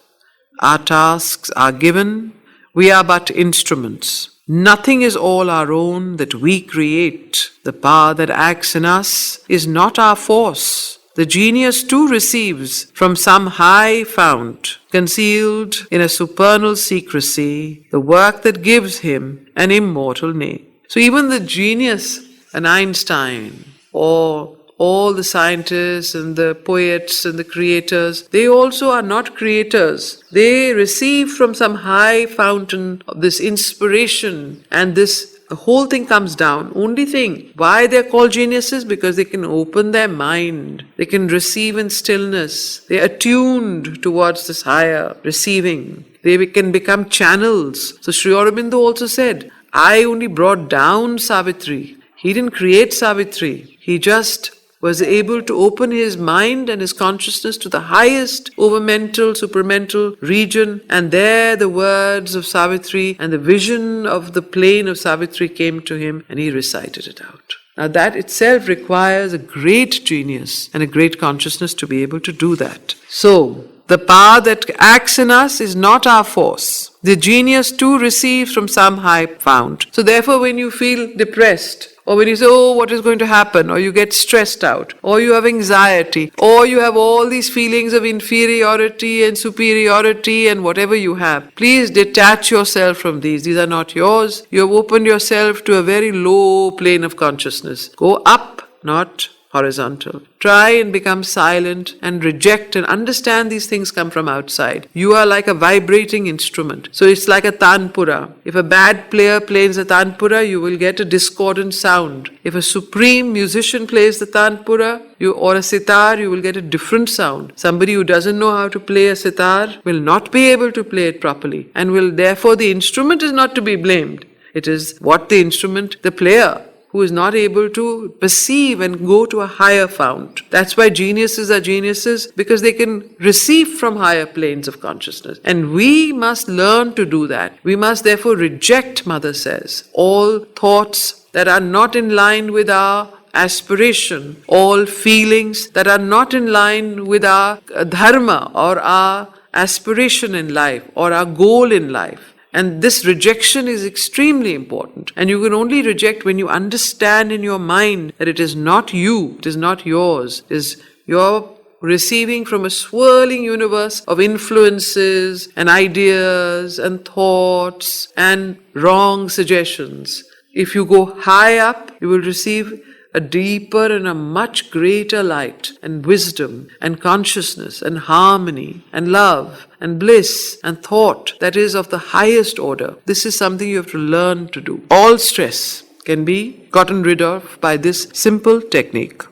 Our tasks are given. We are but instruments. Nothing is all our own that we create. The power that acts in us is not our force. The genius too receives from some high fount, concealed in a supernal secrecy, the work that gives him an immortal name. So even the genius, an Einstein, or all the scientists and the poets and the creators, they also are not creators. They receive from some high fountain of this inspiration, and the whole thing comes down. Only thing, why they're called geniuses? Because they can open their mind. They can receive in stillness. They're attuned towards this higher receiving. They can become channels. So Sri Aurobindo also said, I only brought down Savitri. He didn't create Savitri. He just was able to open his mind and his consciousness to the highest overmental, supramental region, and there the words of Savitri and the vision of the plane of Savitri came to him, and he recited it out. Now that itself requires a great genius and a great consciousness to be able to do that. So, the power that acts in us is not our force. The genius too receives from some high fount. So therefore when you feel depressed, Or when you say, oh, what is going to happen? Or you get stressed out. Or you have anxiety. Or you have all these feelings of inferiority and superiority and whatever you have. Please detach yourself from these. These are not yours. You have opened yourself to a very low plane of consciousness. Go up, not horizontal. Try and become silent and reject and understand these things come from outside. You are like a vibrating instrument. So it's like a tanpura. If a bad player plays a tanpura, you will get a discordant sound. If a supreme musician plays the tanpura, or a sitar, you will get a different sound. Somebody who doesn't know how to play a sitar will not be able to play it properly, and will therefore the instrument is not to be blamed. It is what the instrument, the player, who is not able to perceive and go to a higher fount. That's why geniuses are geniuses, because they can receive from higher planes of consciousness. And we must learn to do that. We must therefore reject, Mother says, all thoughts that are not in line with our aspiration, all feelings that are not in line with our dharma or our aspiration in life or our goal in life. And this rejection is extremely important. And you can only reject when you understand in your mind that it is not you, it is not yours, it is you're receiving from a swirling universe of influences and ideas and thoughts and wrong suggestions. If you go high up, you will receive a deeper and a much greater light and wisdom and consciousness and harmony and love and bliss and thought that is of the highest order. This is something you have to learn to do. All stress can be gotten rid of by this simple technique.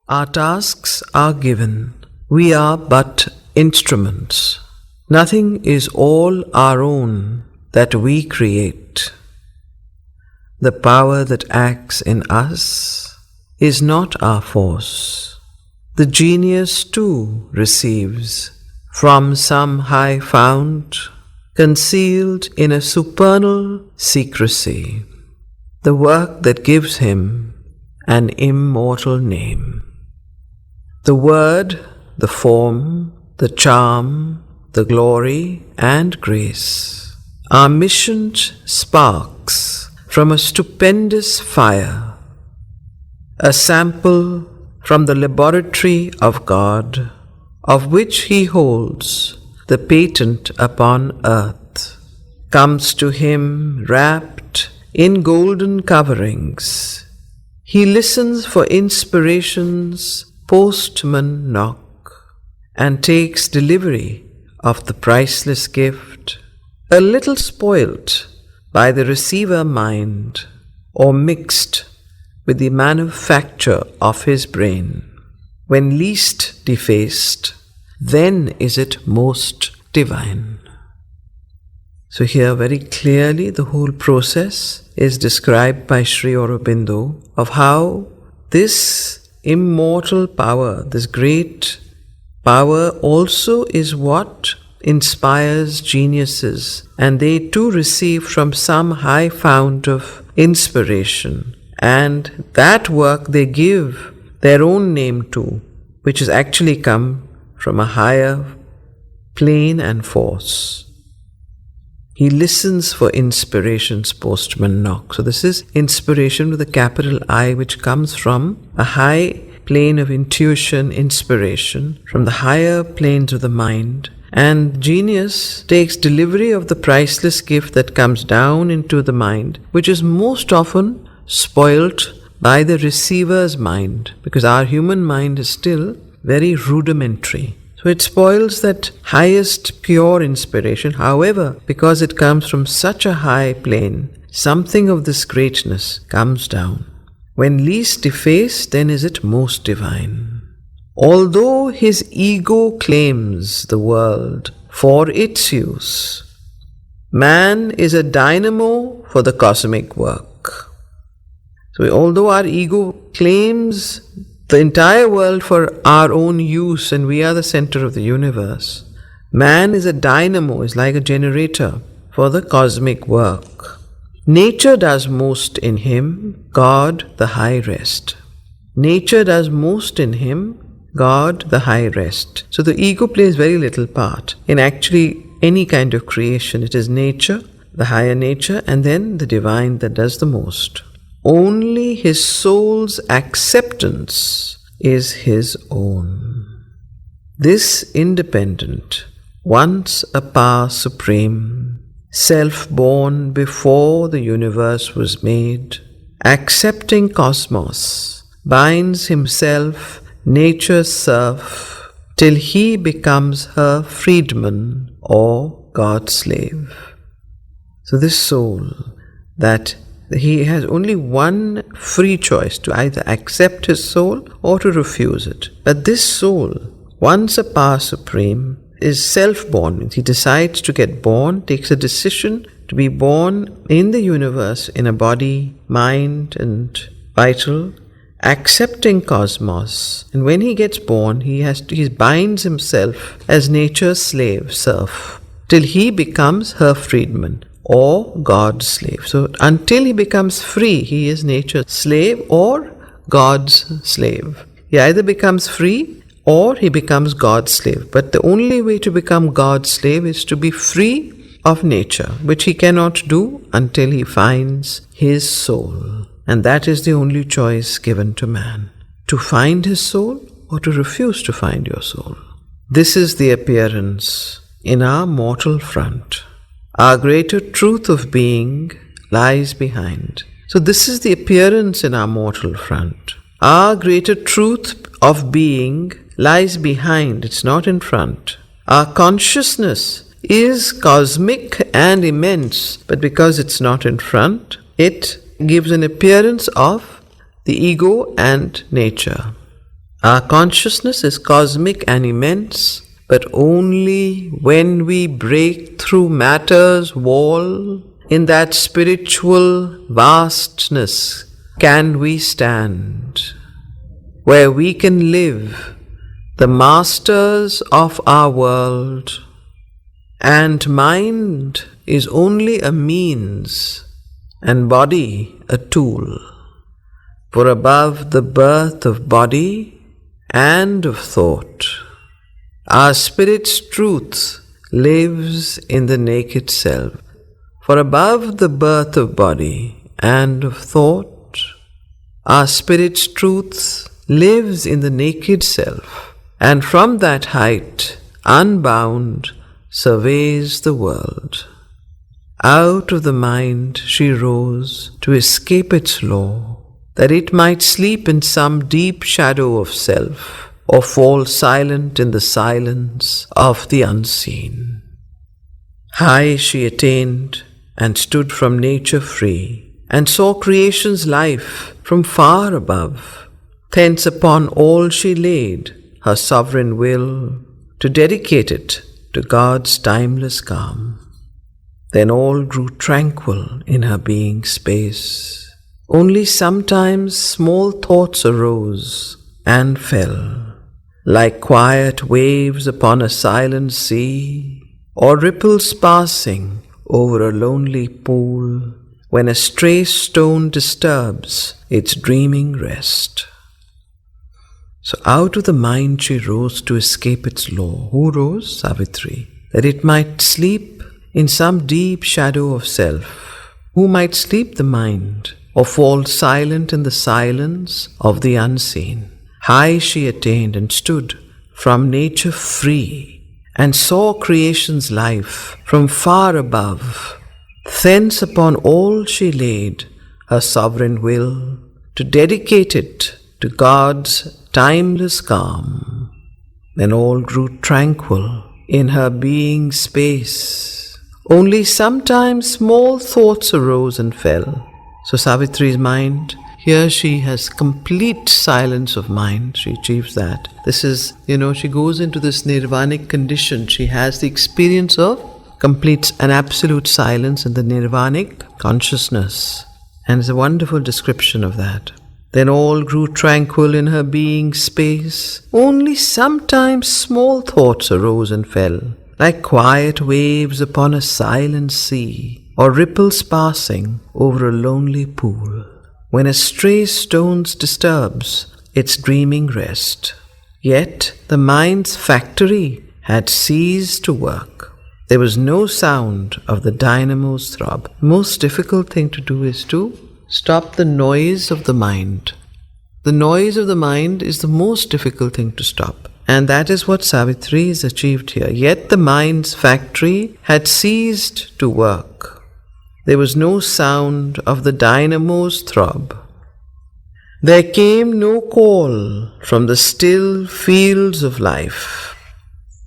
Our tasks are given. We are but instruments. Nothing is all our own that we create. The power that acts in us is not our force. The genius too receives from some high fount, concealed in a supernal secrecy, the work that gives him an immortal name. The word, the form, the charm, the glory and grace are missioned sparks from a stupendous fire, a sample from the laboratory of God, of which He holds the patent upon earth, comes to Him wrapped in golden coverings. He listens for inspiration's postman knock, and takes delivery of the priceless gift, a little spoilt by the receiver mind, or mixed with the manufacture of his brain. When least defaced, then is it most divine. So here very clearly the whole process is described by Sri Aurobindo of how this immortal power, this great power also is what inspires geniuses, and they too receive from some high fount of inspiration, and that work they give their own name to, which has actually come from a higher plane and force. He listens for inspiration's postman knock. So this is inspiration with a capital I, which comes from a high plane of intuition, inspiration, from the higher planes of the mind. And genius takes delivery of the priceless gift that comes down into the mind, which is most often spoilt by the receiver's mind, because our human mind is still very rudimentary. So it spoils that highest pure inspiration. However, because it comes from such a high plane, something of this greatness comes down. When least defaced, then is it most divine. Although his ego claims the world for its use, man is a dynamo for the cosmic work. So although our ego claims the entire world for our own use and we are the center of the universe, man is a dynamo, is like a generator for the cosmic work. Nature does most in him, God the high rest. Nature does most in him, God the high rest. So the ego plays very little part in actually any kind of creation. It is nature the higher nature, and then the divine that does the most. Only his soul's acceptance is his own. This independent, once a power supreme, self-born before the universe was made, accepting cosmos, binds himself nature's serf till he becomes her freedman or God's slave. So this soul, that he has only one free choice, to either accept his soul or to refuse it. But this soul, once a power supreme, is self-born. He decides to get born, takes a decision to be born in the universe in a body, mind and vital, accepting cosmos. And when he gets born, he binds himself as nature's slave, serf, till he becomes her freedman or God's slave. So until he becomes free, he is nature's slave or God's slave. He either becomes free or he becomes God's slave. But the only way to become God's slave is to be free of nature, which he cannot do until he finds his soul. And that is the only choice given to man, to find his soul or to refuse to find your soul. This is the appearance in our mortal front. Our greater truth of being lies behind. So this is the appearance in our mortal front. Our greater truth of being lies behind, it's not in front. Our consciousness is cosmic and immense, but because it's not in front, it gives an appearance of the ego and nature. Our consciousness is cosmic and immense, but only when we break through matter's wall, in that spiritual vastness, can we stand, where we can live the masters of our world, and mind is only a means and body a tool. For above the birth of body and of thought, our spirit's truth lives in the naked self. For above the birth of body and of thought, our spirit's truth lives in the naked self, and from that height, unbound, surveys the world. Out of the mind she rose to escape its law, that it might sleep in some deep shadow of self, or fall silent in the silence of the unseen. High she attained, and stood from nature free, and saw creation's life from far above. Thence upon all she laid her sovereign will, to dedicate it to God's timeless calm. Then all grew tranquil in her being's space. Only sometimes small thoughts arose and fell, like quiet waves upon a silent sea, or ripples passing over a lonely pool, when a stray stone disturbs its dreaming rest. So out of the mind she rose to escape its law. Who rose? Savitri. That it might sleep in some deep shadow of self. Who might sleep? The mind, or fall silent in the silence of the unseen. High she attained and stood from nature free, and saw creation's life from far above. Thence upon all she laid her sovereign will, to dedicate it to God's timeless calm. Then all grew tranquil in her being's space. Only sometimes small thoughts arose and fell. So Savitri's mind, here she has complete silence of mind. She achieves that. This is, she goes into this nirvanic condition. She has the experience of complete and absolute silence in the nirvanic consciousness. And it's a wonderful description of that. Then all grew tranquil in her being's space. Only sometimes small thoughts arose and fell, like quiet waves upon a silent sea, or ripples passing over a lonely pool, when a stray stone disturbs its dreaming rest. Yet the mind's factory had ceased to work. There was no sound of the dynamo's throb. The most difficult thing to do is to stop the noise of the mind. The noise of the mind is the most difficult thing to stop. And that is what Savitri has achieved here. Yet the mind's factory had ceased to work. There was no sound of the dynamo's throb. There came no call from the still fields of life.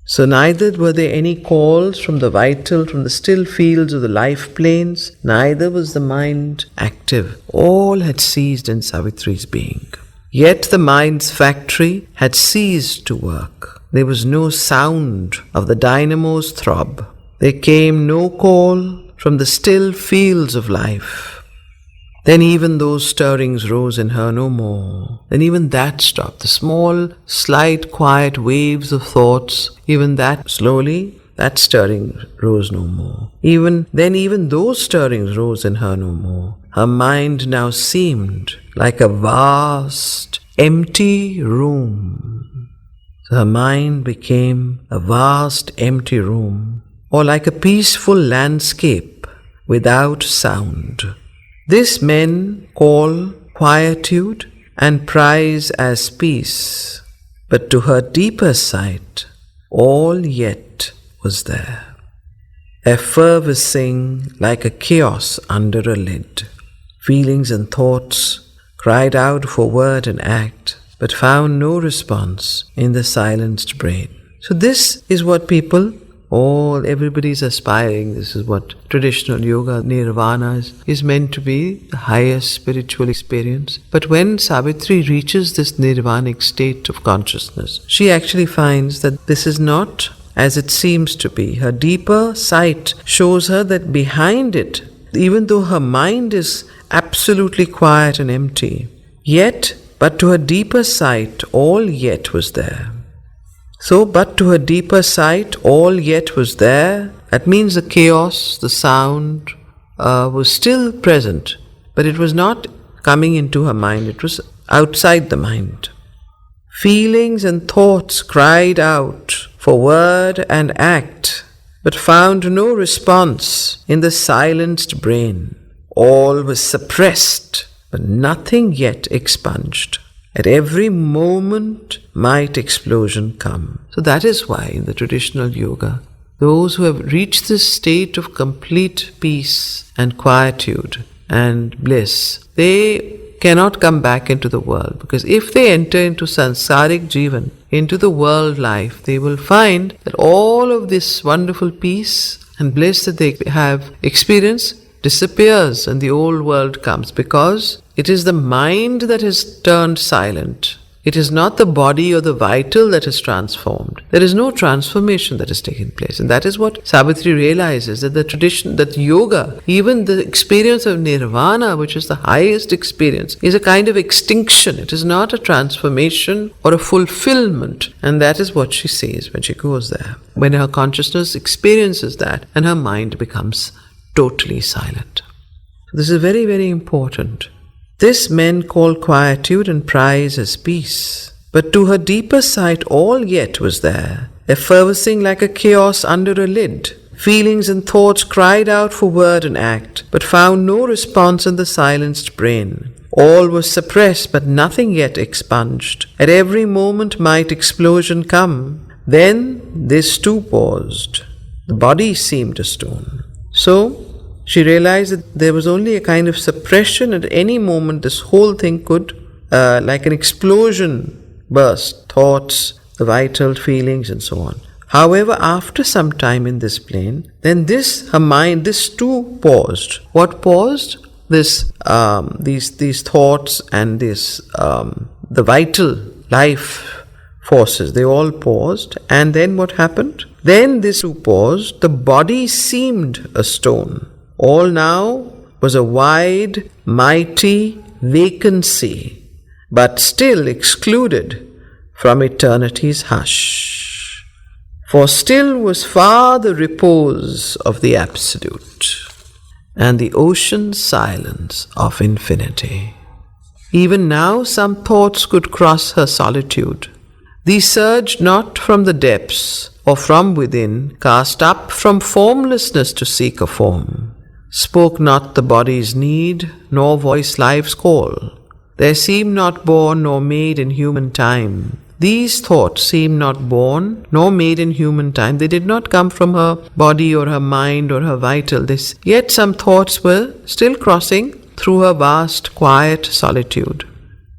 So neither were there any calls from the vital, from the still fields of the life planes, neither was the mind active. All had ceased in Savitri's being. Yet the mind's factory had ceased to work. There was no sound of the dynamo's throb. There came no call from the still fields of life. Then even those stirrings rose in her no more. Then even that stopped. The small, slight, quiet waves of thoughts, even that slowly, that stirring rose no more. Even those stirrings rose in her no more. Her mind now seemed like a vast, empty room. So her mind became a vast, empty room, or like a peaceful landscape without sound. This men call quietude and prize as peace, but to her deeper sight, all yet was there, effervescing like a chaos under a lid. Feelings and thoughts cried out for word and act, but found no response in the silenced brain. So this is what everybody's aspiring. This is what traditional yoga, Nirvana, is meant to be, the highest spiritual experience. But when Savitri reaches this nirvanic state of consciousness, she actually finds that this is not as it seems to be. Her deeper sight shows her that behind it, even though her mind is absolutely quiet and empty, but to her deeper sight, all yet was there. So, but to her deeper sight, all yet was there. That means the chaos, the sound was still present, but it was not coming into her mind, it was outside the mind. Feelings and thoughts cried out for word and act, but found no response in the silenced brain. All was suppressed, but nothing yet expunged. At every moment might explosion come. So that is why in the traditional yoga, those who have reached this state of complete peace and quietude and bliss, they cannot come back into the world. Because if they enter into samsaric jivan, into the world life, they will find that all of this wonderful peace and bliss that they have experienced disappears and the old world comes, because it is the mind that has turned silent. It is not the body or the vital that is transformed. There is no transformation that has taken place. And that is what Savitri realizes, that the tradition, that yoga, even the experience of nirvana, which is the highest experience, is a kind of extinction. It is not a transformation or a fulfillment. And that is what she sees when she goes there. When her consciousness experiences that and her mind becomes totally silent. This is very, very important. This men call quietude and prize as peace. But to her deeper sight all yet was there, effervescing like a chaos under a lid. Feelings and thoughts cried out for word and act, but found no response in the silenced brain. All was suppressed, but nothing yet expunged. At every moment might explosion come. Then this too paused. The body seemed a stone. So she realized that there was only a kind of suppression. At any moment this whole thing could, like an explosion, burst. Thoughts, the vital feelings and so on. However, after some time in this plane, then her mind, this too paused. What paused? These thoughts and the vital life forces, they all paused. And then what happened? Then this too paused. The body seemed a stone. All now was a wide, mighty vacancy, but still excluded from eternity's hush. For still was far the repose of the Absolute, and the ocean silence of infinity. Even now some thoughts could cross her solitude. These surged not from the depths, or from within, cast up from formlessness to seek a form. Spoke not the body's need, nor voice life's call. There seemed not born nor made in human time. These thoughts seemed not born nor made in human time. They did not come from her body or her mind or her vital. Yet some thoughts were still crossing through her vast, quiet solitude.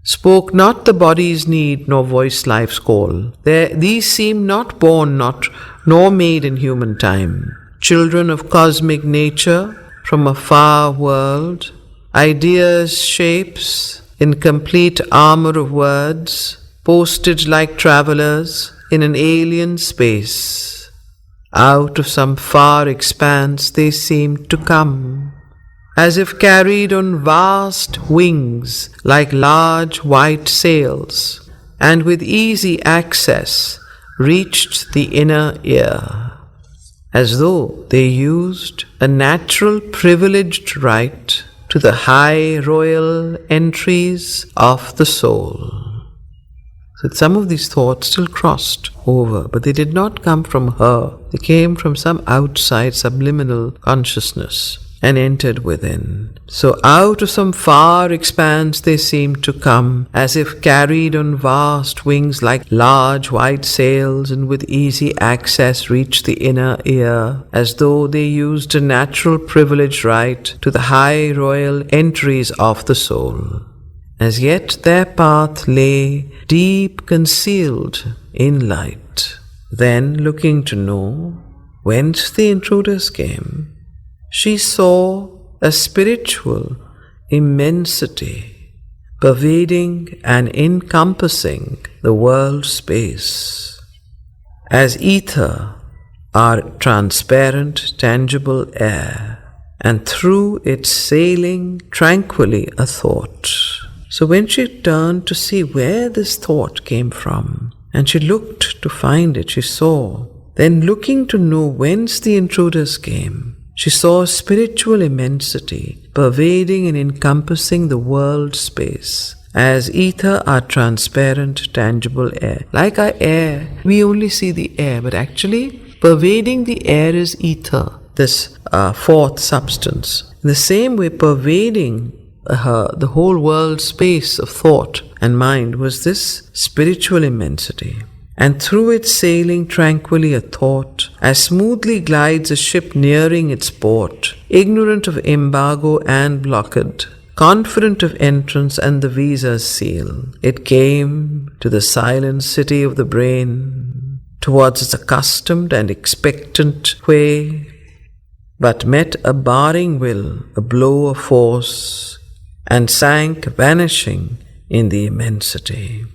Spoke not the body's need, nor voiced life's call. These seemed not born, nor made in human time. Children of cosmic nature from a far world, ideas, shapes, in complete armor of words, posted like travelers in an alien space. Out of some far expanse they seemed to come, as if carried on vast wings like large white sails, and with easy access reached the inner ear, as though they used a natural privileged right to the high royal entries of the soul. So some of these thoughts still crossed over, but they did not come from her. They came from some outside subliminal consciousness and entered within. So out of some far expanse they seemed to come, as if carried on vast wings like large white sails, and with easy access reached the inner ear, as though they used a natural privileged right to the high royal entries of the soul. As yet their path lay deep concealed in light. Then, looking to know whence the intruders came, she saw a spiritual immensity pervading and encompassing the world space. As ether are transparent, tangible air, and through it sailing tranquilly a thought. So when she turned to see where this thought came from, and she looked to find it, she saw. Then looking to know whence the intruders came, she saw a spiritual immensity pervading and encompassing the world space. As ether are transparent, tangible air. Like our air, we only see the air, but actually pervading the air is ether, this fourth substance. In the same way, pervading the whole world space of thought and mind was this spiritual immensity. And through it sailing tranquilly a thought, as smoothly glides a ship nearing its port, ignorant of embargo and blockade, confident of entrance and the visa's seal. It came to the silent city of the brain, towards its accustomed and expectant way, but met a barring will, a blow of force, and sank vanishing in the immensity.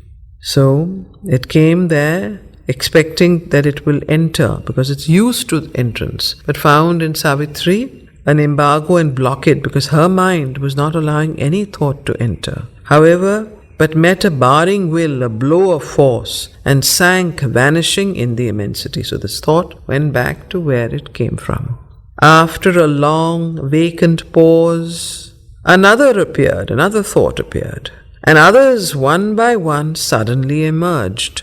So it came there expecting that it will enter because it's used to entrance, but found in Savitri an embargo and blockade because her mind was not allowing any thought to enter. However, but met a barring will, a blow of force, and sank vanishing in the immensity. So this thought went back to where it came from. After a long vacant pause, another thought appeared, and others one by one suddenly emerged.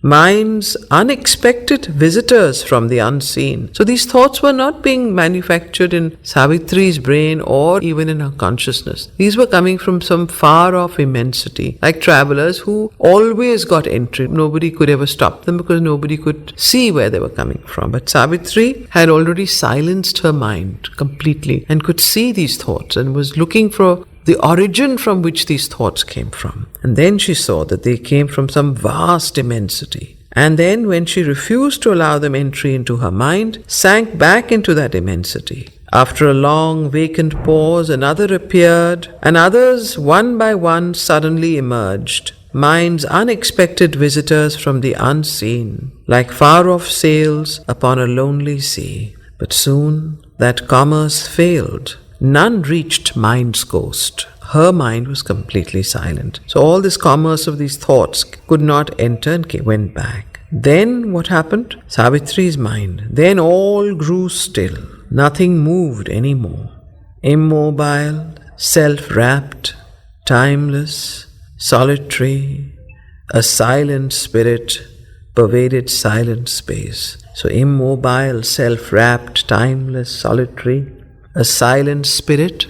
Minds unexpected visitors from the unseen. So these thoughts were not being manufactured in Savitri's brain or even in her consciousness. These were coming from some far-off immensity, like travelers who always got entry. Nobody could ever stop them because nobody could see where they were coming from. But Savitri had already silenced her mind completely and could see these thoughts and was looking for the origin from which these thoughts came from. And then she saw that they came from some vast immensity. And then when she refused to allow them entry into her mind, sank back into that immensity. After a long vacant pause, another appeared, and others one by one suddenly emerged. Minds unexpected visitors from the unseen, like far-off sails upon a lonely sea. But soon that commerce failed. None reached mind's coast. Her mind was completely silent. So all this commerce of these thoughts could not enter and went back. Then what happened? Savitri's mind. Then all grew still. Nothing moved anymore. Immobile, self-wrapped, timeless, solitary, a silent spirit pervaded silent space. So immobile, self-wrapped, timeless, solitary, a silent spirit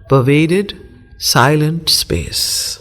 pervaded silent space.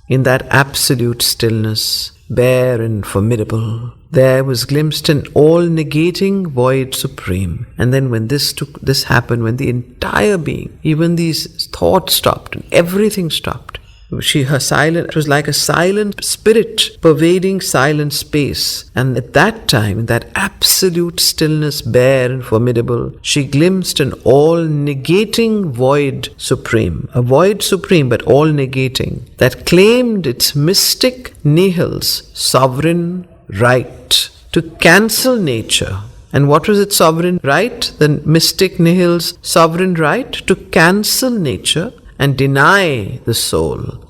In that absolute stillness, bare and formidable, there was glimpsed an all-negating void supreme. And then when this happened, when the entire being, even these thoughts stopped and everything stopped, it was like a silent spirit pervading silent space. And at that time, in that absolute stillness, bare and formidable, she glimpsed an all-negating void supreme. A void supreme, but all-negating, that claimed its mystic nihil's sovereign right to cancel nature. And what was its sovereign right? The mystic nihil's sovereign right to cancel nature and deny the soul.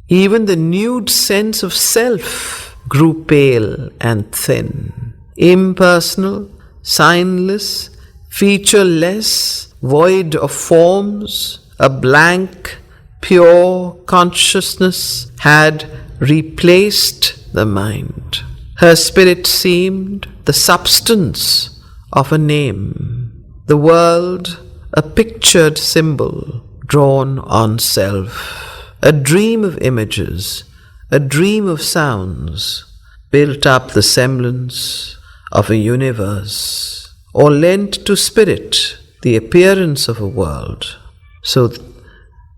Even the nude sense of self grew pale and thin. Impersonal, signless, featureless, void of forms, a blank, pure consciousness had replaced the mind. Her spirit seemed the substance of a name, the world a pictured symbol drawn on self, a dream of images, a dream of sounds, built up the semblance of a universe, or lent to spirit the appearance of a world. So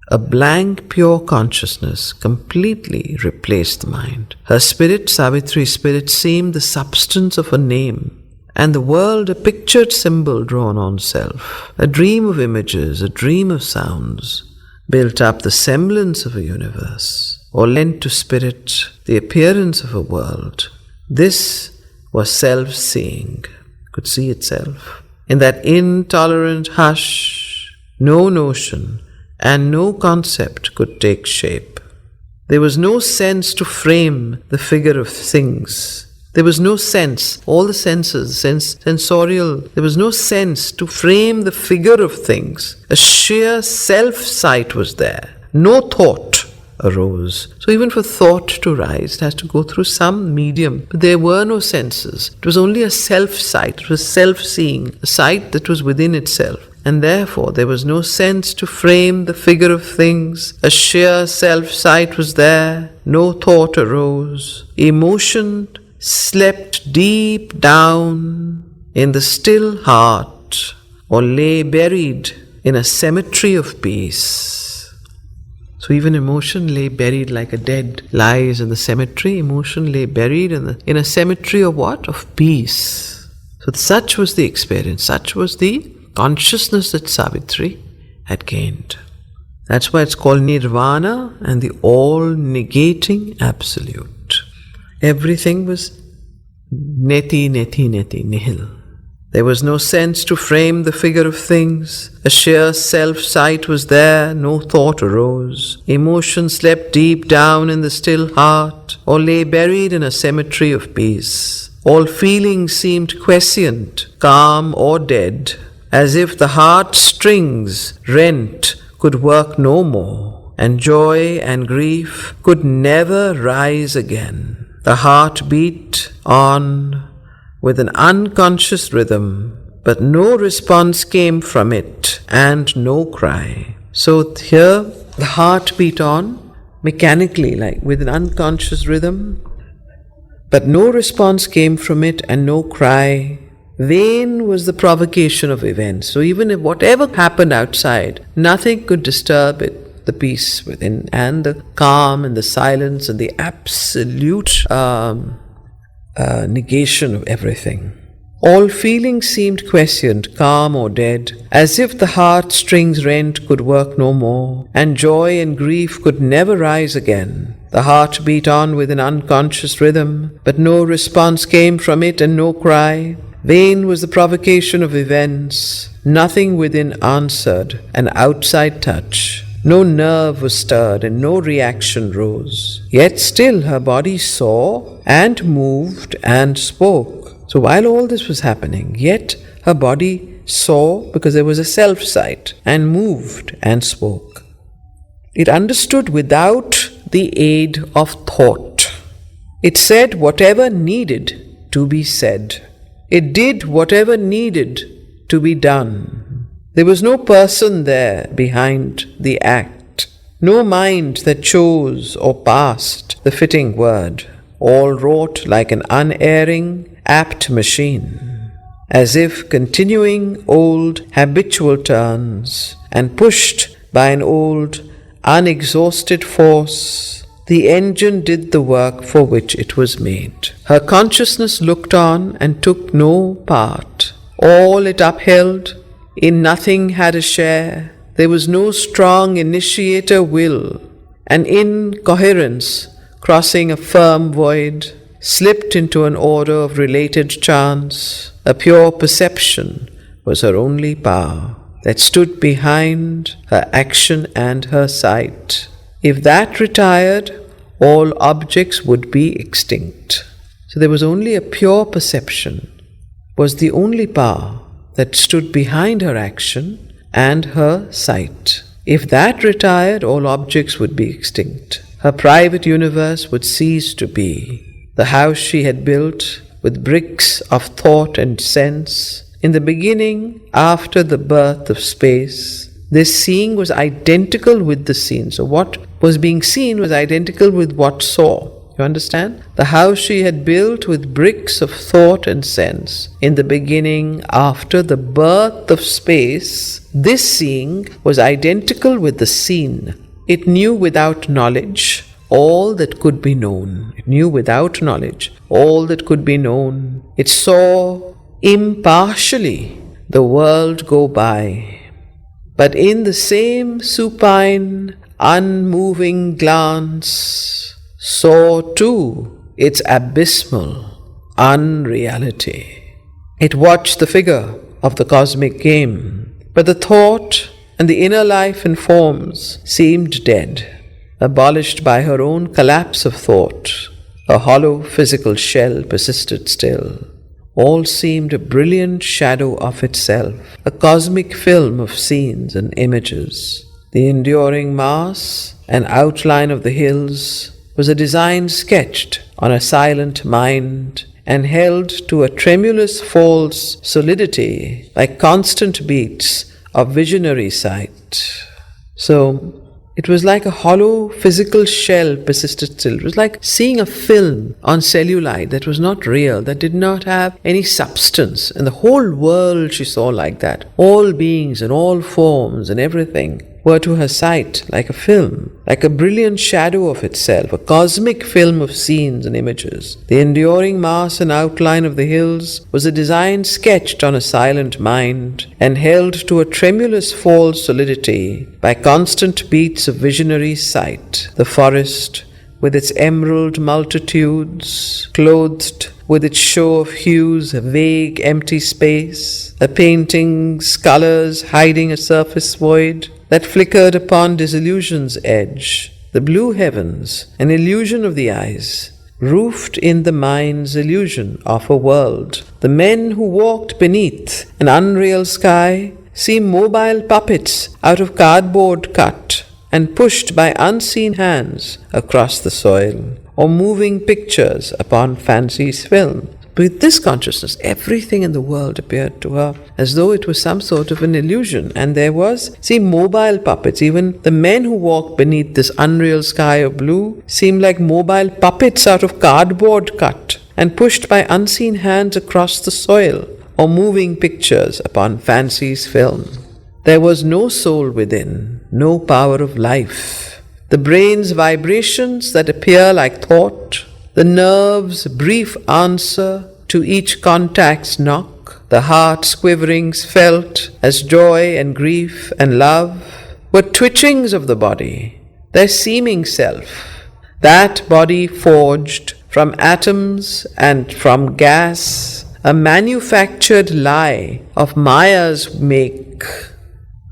a blank, pure consciousness completely replaced the mind. Her spirit, Savitri's spirit, seemed the substance of a name, and the world a pictured symbol drawn on self, a dream of images, a dream of sounds, built up the semblance of a universe, or lent to spirit the appearance of a world. This was self-seeing, could see itself. In that intolerant hush, no notion and no concept could take shape. There was no sense to frame the figure of things. There was no sense, all the senses, sensorial, there was no sense to frame the figure of things. A sheer self-sight was there. No thought arose. So even for thought to rise, it has to go through some medium. But there were no senses. It was only a self-sight. It was self-seeing, a sight that was within itself. And therefore there was no sense to frame the figure of things. A sheer self-sight was there. No thought arose. Emotion slept deep down in the still heart, or lay buried in a cemetery of peace. So even emotion lay buried like a dead lies in the cemetery. Emotion lay buried in a cemetery of what? Of peace. So such was the experience, such was the consciousness that Savitri had gained. That's why it's called Nirvana and the all-negating absolute. Everything was neti, nihil. There was no sense to frame the figure of things. A sheer self-sight was there, no thought arose. Emotion slept deep down in the still heart, or lay buried in a cemetery of peace. All feelings seemed quiescent, calm or dead, as if the heart strings rent could work no more, and joy and grief could never rise again. The heart beat on with an unconscious rhythm, but no response came from it, and no cry. So here the heart beat on mechanically, like with an unconscious rhythm, but no response came from it, and no cry. Vain was the provocation of events. So even if whatever happened outside, nothing could disturb it. The peace within, and the calm and the silence and the absolute negation of everything. All feelings seemed quiescent, calm or dead, as if the heartstrings rent could work no more, and joy and grief could never rise again. The heart beat on with an unconscious rhythm, but no response came from it, and no cry. Vain was the provocation of events. Nothing within answered an outside touch. No nerve was stirred and no reaction rose. Yet still her body saw and moved and spoke. So while all this was happening, yet her body saw, because there was a self-sight, and moved and spoke. It understood without the aid of thought. It said whatever needed to be said. It did whatever needed to be done. There was no person there behind the act, no mind that chose or passed the fitting word. All wrought like an unerring, apt machine, as if continuing old habitual turns, and pushed by an old, unexhausted force, the engine did the work for which it was made. Her consciousness looked on and took no part. All it upheld, in nothing had a share. There was no strong initiator will. An incoherence, crossing a firm void, slipped into an order of related chance. A pure perception was her only power, that stood behind her action and her sight. If that retired, all objects would be extinct. So there was only a pure perception, was the only power that stood behind her action and her sight. If that retired, all objects would be extinct. Her private universe would cease to be. The house she had built with bricks of thought and sense, in the beginning, after the birth of space, this seeing was identical with the seen. So what was being seen was identical with what saw. You understand? The house she had built with bricks of thought and sense, in the beginning, after the birth of space, this seeing was identical with the seen. It knew without knowledge all that could be known. It knew without knowledge all that could be known. It saw impartially the world go by, but in the same supine, unmoving glance, saw too its abysmal unreality. It watched the figure of the cosmic game, but the thought and the inner life and forms seemed dead, abolished by her own collapse of thought. A hollow physical shell persisted still. All seemed a brilliant shadow of itself, a cosmic film of scenes and images. The enduring mass and outline of the hills was a design sketched on a silent mind and held to a tremulous false solidity like constant beats of visionary sight. So it was like a hollow physical shell persisted still. It was like seeing a film on cellulite that was not real, that did not have any substance. And the whole world she saw like that. All beings and all forms and everything were to her sight like a film, like a brilliant shadow of itself, a cosmic film of scenes and images. The enduring mass and outline of the hills was a design sketched on a silent mind and held to a tremulous false solidity by constant beats of visionary sight. The forest, with its emerald multitudes, clothed with its show of hues, a vague empty space, a painting's colors hiding a surface void that flickered upon disillusion's edge, the blue heavens, an illusion of the eyes, roofed in the mind's illusion of a world. The men who walked beneath an unreal sky seemed mobile puppets out of cardboard cut and pushed by unseen hands across the soil, or moving pictures upon fancy's film. With this consciousness, everything in the world appeared to her as though it was some sort of an illusion. And there was, mobile puppets. Even the men who walked beneath this unreal sky of blue seemed like mobile puppets out of cardboard cut and pushed by unseen hands across the soil, or moving pictures upon fancy's film. There was no soul within, no power of life. The brain's vibrations that appear like thought, the nerve's brief answer to each contact's knock, the heart's quiverings felt as joy and grief and love, were twitchings of the body, their seeming self, that body forged from atoms and from gas, a manufactured lie of Maya's make,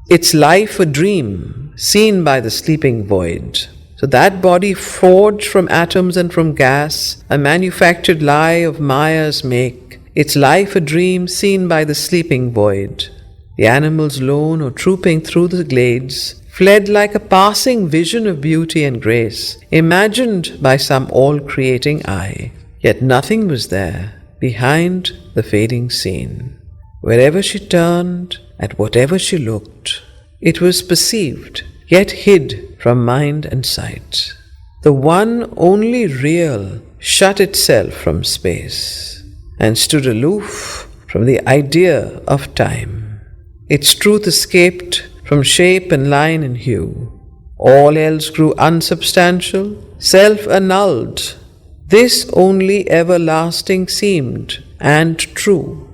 its life a dream seen by the sleeping void. So that body forged from atoms and from gas, a manufactured lie of Maya's make, its life a dream seen by the sleeping void. The animals lone or trooping through the glades fled like a passing vision of beauty and grace, imagined by some all-creating eye. Yet nothing was there, behind the fading scene. Wherever she turned, at whatever she looked, it was perceived, yet hid from mind and sight. The one only real shut itself from space and stood aloof from the idea of time. Its truth escaped from shape and line and hue. All else grew unsubstantial, self-annulled. This only everlasting seemed, and true.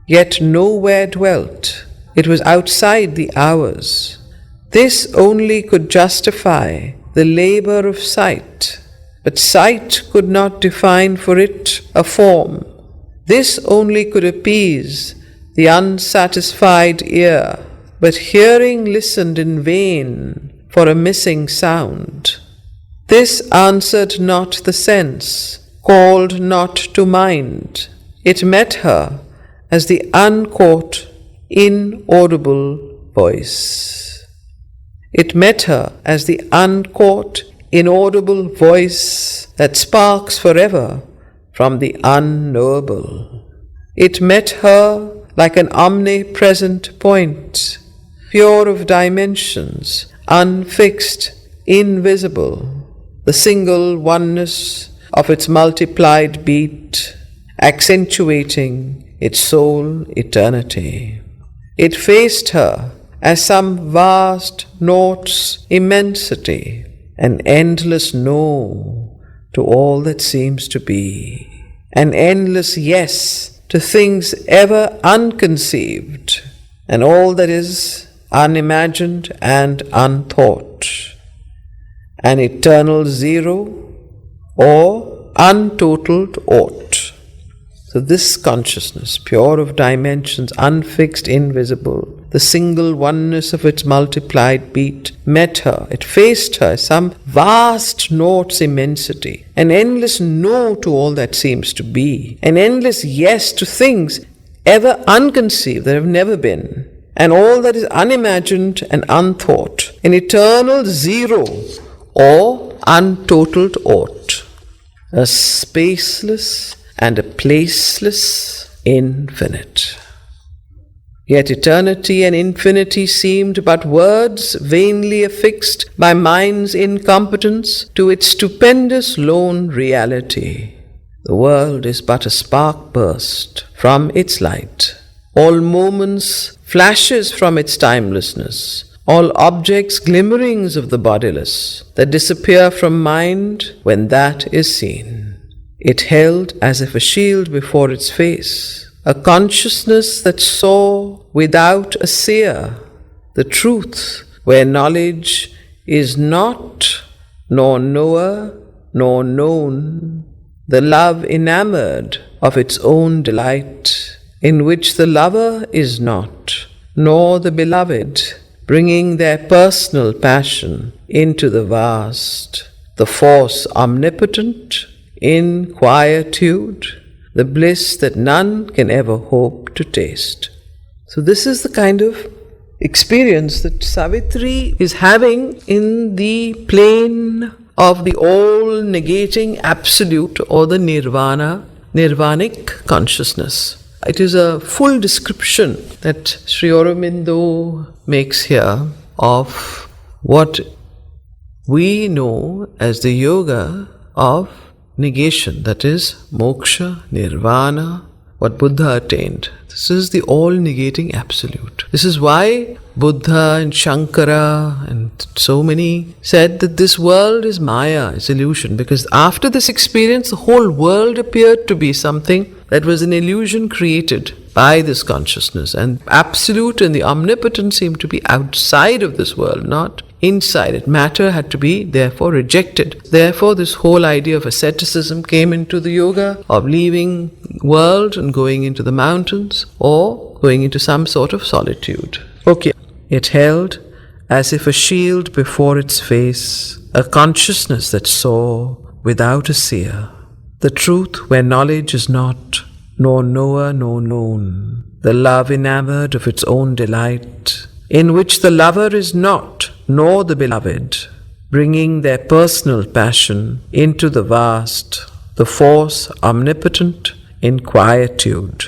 Yet nowhere dwelt. It was outside the hours. This only could justify the labor of sight. But sight could not define for it a form. This only could appease the unsatisfied ear. But hearing listened in vain for a missing sound. This answered not the sense, called not to mind. It met her as the uncaught, inaudible voice. It met her as the uncaught, inaudible voice that sparks forever from the unknowable. It met her like an omnipresent point, pure of dimensions, unfixed, invisible, the single oneness of its multiplied beat, accentuating its sole eternity. It faced her as some vast naught's immensity, an endless no to all that seems to be, an endless yes to things ever unconceived, and all that is unimagined and unthought, an eternal zero or untotaled aught. So this consciousness, pure of dimensions, unfixed, invisible, the single oneness of its multiplied beat, met her, it faced her, some vast naught's immensity, an endless no to all that seems to be, an endless yes to things ever unconceived that have never been, and all that is unimagined and unthought, an eternal zero or untotaled aught, a spaceless and a placeless infinite. Yet eternity and infinity seemed but words vainly affixed by mind's incompetence to its stupendous lone reality. The world is but a spark burst from its light. All moments flashes from its timelessness, all objects glimmerings of the bodiless that disappear from mind when that is seen. It held as if a shield before its face, a consciousness that saw without a seer, the truth where knowledge is not, nor knower, nor known, the love enamored of its own delight, in which the lover is not, nor the beloved, bringing their personal passion into the vast, the force omnipotent, in quietude, the bliss that none can ever hope to taste. So this is the kind of experience that Savitri is having in the plane of the all-negating absolute or the nirvanic consciousness. It is a full description that Sri Aurobindo makes here of what we know as the yoga of negation, that is moksha, nirvana, what Buddha attained. This is the all-negating absolute. This is why Buddha and Shankara and so many said that this world is maya, is illusion, because after this experience the whole world appeared to be something that was an illusion created by this consciousness, and absolute and the omnipotent seemed to be outside of this world, not inside it. Matter had to be therefore rejected. Therefore this whole idea of asceticism came into the yoga, of leaving world and going into the mountains or going into some sort of solitude. Okay. It held as if a shield before its face, a consciousness that saw without a seer, the truth where knowledge is not, nor knower nor known, the love enamored of its own delight, in which the lover is not, nor the beloved, bringing their personal passion into the vast, the force omnipotent, in quietude,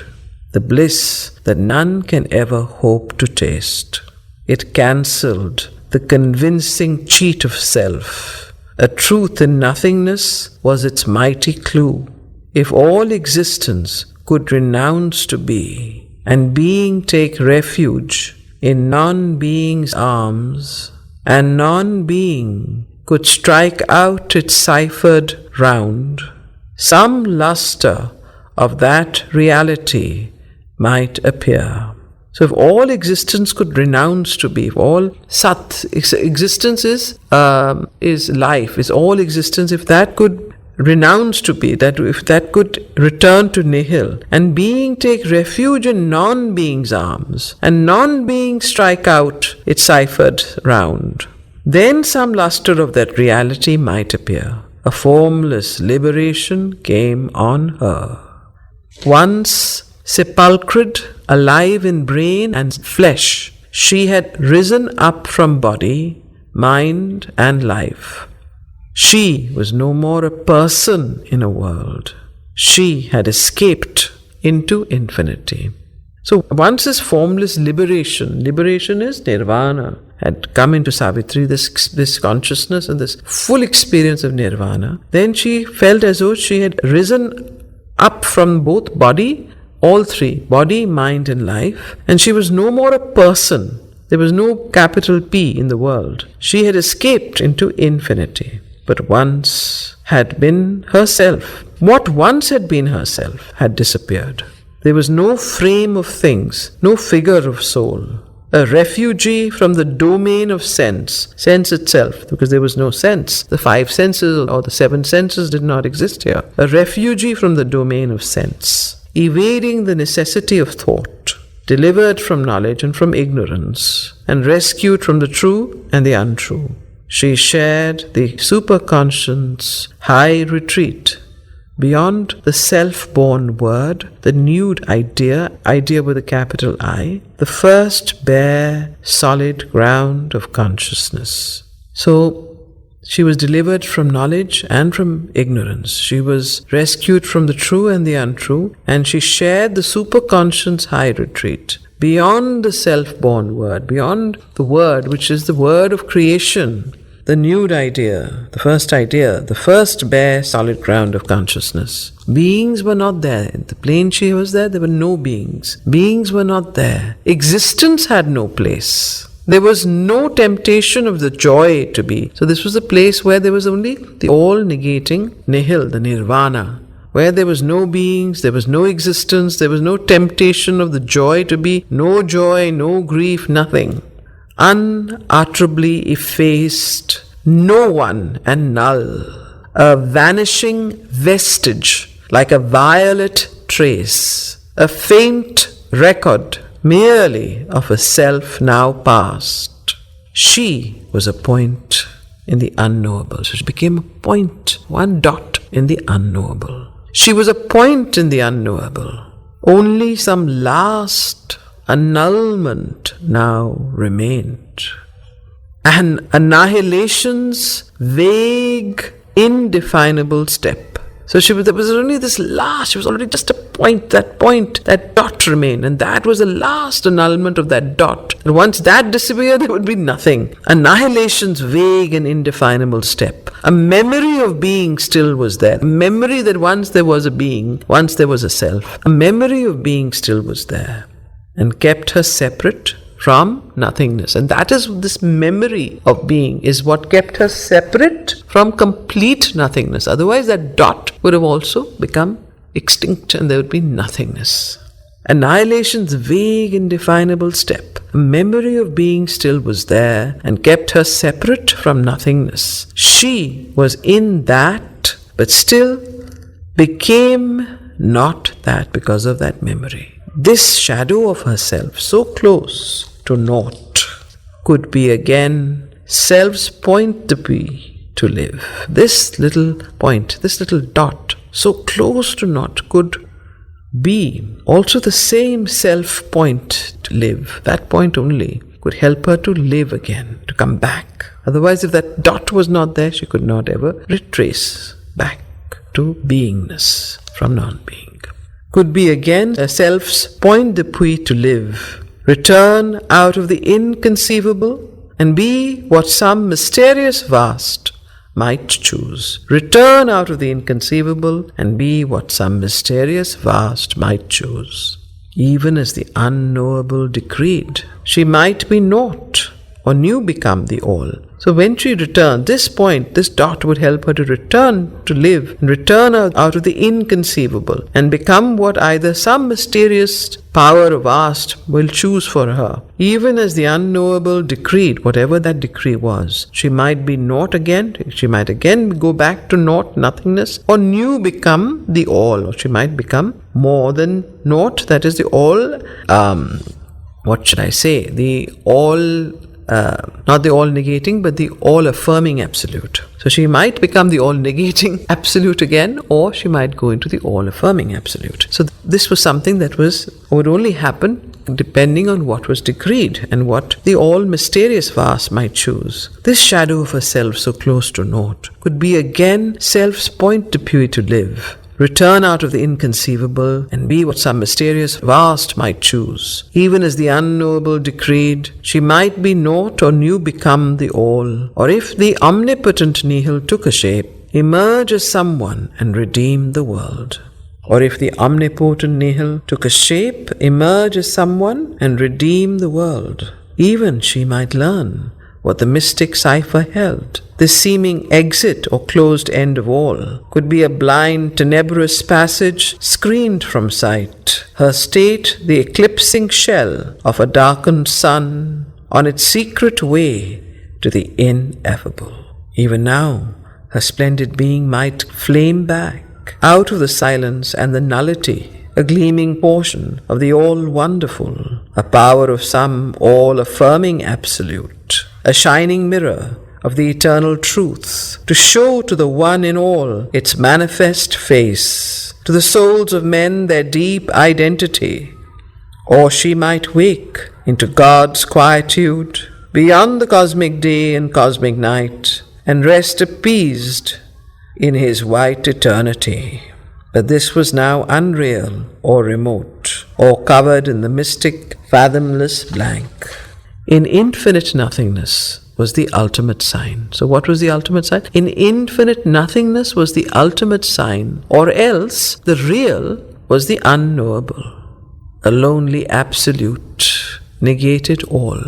the bliss that none can ever hope to taste. It cancelled the convincing cheat of self. A truth in nothingness was its mighty clue. If all existence could renounce to be, and being take refuge in non-being's arms, and non-being could strike out its ciphered round, some lustre of that reality might appear. So if all existence could renounce to be, if all sat, existence is life, is all existence, if that could renounce to be, that if that could return to nihil, and being take refuge in non-being's arms, and non-being strike out its ciphered round, then some lustre of that reality might appear. A formless liberation came on her. Once sepulchred, alive in brain and flesh, she had risen up from body, mind, and life. She was no more a person in a world. She had escaped into infinity. So once this formless liberation is Nirvana, had come into Savitri, this consciousness and this full experience of Nirvana, then she felt as though she had risen up from both body, all three, body, mind and life, and she was no more a person. There was no capital P in the world. She had escaped into infinity, but once had been herself. What once had been herself had disappeared. There was no frame of things, no figure of soul. A refugee from the domain of sense itself, because there was no sense. The 5 senses or the 7 senses did not exist here. A refugee from the domain of sense, evading the necessity of thought, delivered from knowledge and from ignorance, and rescued from the true and the untrue. She shared the superconscious high retreat beyond the self-born word, the nude idea with a capital I, the first bare, solid ground of consciousness. So she was delivered from knowledge and from ignorance. She was rescued from the true and the untrue, and she shared the superconscious high retreat beyond the self-born word, beyond the word which is the word of creation, the nude idea, the first bare solid ground of consciousness. Beings were not there. In the plane she was there were no beings. Beings were not there. Existence had no place. There was no temptation of the joy to be. So this was a place where there was only the all-negating nihil, the Nirvana, where there was no beings, there was no existence, there was no temptation of the joy to be, no joy, no grief, nothing. Unutterably effaced, no one and null, a vanishing vestige like a violet trace, a faint record merely of a self now past. She was a point in the unknowable. So she became a point, one dot in the unknowable. She was a point in the unknowable. Only some last annulment now remained. An annihilation's vague, indefinable step. So there was only this last, she was already just a point, that dot remained, and that was the last annulment of that dot. And once that disappeared, there would be nothing. Annihilation's vague and indefinable step. A memory of being still was there. A memory that once there was a being, once there was a self. A memory of being still was there, and kept her separate from nothingness. And that is this memory of being is what kept her separate from complete nothingness. Otherwise that dot would have also become extinct and there would be nothingness. Annihilation's vague, indefinable step. A memory of being still was there and kept her separate from nothingness. She was in that, but still became not that because of that memory. This shadow of herself, so close to naught, could be again self's point to be, to live. This little point, this little dot, so close to naught, could be also the same self point to live. That point only could help her to live again, to come back. Otherwise, if that dot was not there, she could not ever retrace back to beingness from non-being. could be again a self's point d'appui to live, return out of the inconceivable and be what some mysterious vast might choose. Return out of the inconceivable and be what some mysterious vast might choose. Even as the unknowable decreed, she might be naught or new become the all. So when she returned, this point, this dot would help her to return to live and return out of the inconceivable and become what either some mysterious power of vast will choose for her. Even as the unknowable decreed, whatever that decree was, she might be naught again, she might again go back to naught, nothingness, or new become the all, or she might become more than naught, that is the all, the all, not the all-negating, but the all-affirming absolute. So she might become the all-negating absolute again, or she might go into the all-affirming absolute. So this was something that would only happen depending on what was decreed and what the all-mysterious vast might choose. This shadow of herself so close to naught could be again self's point d'appui to live, return out of the inconceivable and be what some mysterious vast might choose. Even as the unknowable decreed, she might be naught or new become the all. Or if the omnipotent nihil took a shape, emerge as someone and redeem the world. Or if the omnipotent nihil took a shape, emerge as someone and redeem the world. Even she might learn what the mystic cipher held. This seeming exit or closed end of all could be a blind, tenebrous passage screened from sight. Her state, the eclipsing shell of a darkened sun on its secret way to the ineffable. Even now, her splendid being might flame back out of the silence and the nullity, a gleaming portion of the all-wonderful, a power of some all-affirming absolute, a shining mirror of the eternal truth, to show to the one in all its manifest face, to the souls of men their deep identity. Or she might wake into God's quietude, beyond the cosmic day and cosmic night, and rest appeased in His white eternity. But this was now unreal or remote, or covered in the mystic, fathomless blank. In infinite nothingness was the ultimate sign. So what was the ultimate sign? In infinite nothingness was the ultimate sign, or else the real was the unknowable. A lonely absolute negated all.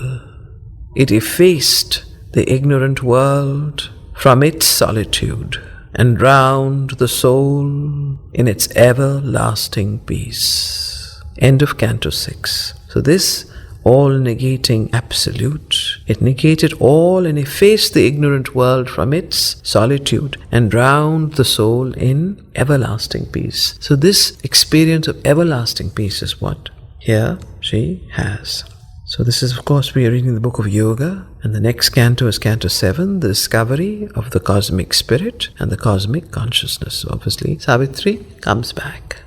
It effaced the ignorant world from its solitude and drowned the soul in its everlasting peace. End of Canto 6. So this all-negating absolute, it negated all and effaced the ignorant world from its solitude and drowned the soul in everlasting peace. So this experience of everlasting peace is what here she has. So this is, of course, we are reading the book of Yoga, and the next canto is Canto 7, the discovery of the cosmic spirit and the cosmic consciousness. So obviously, Savitri comes back.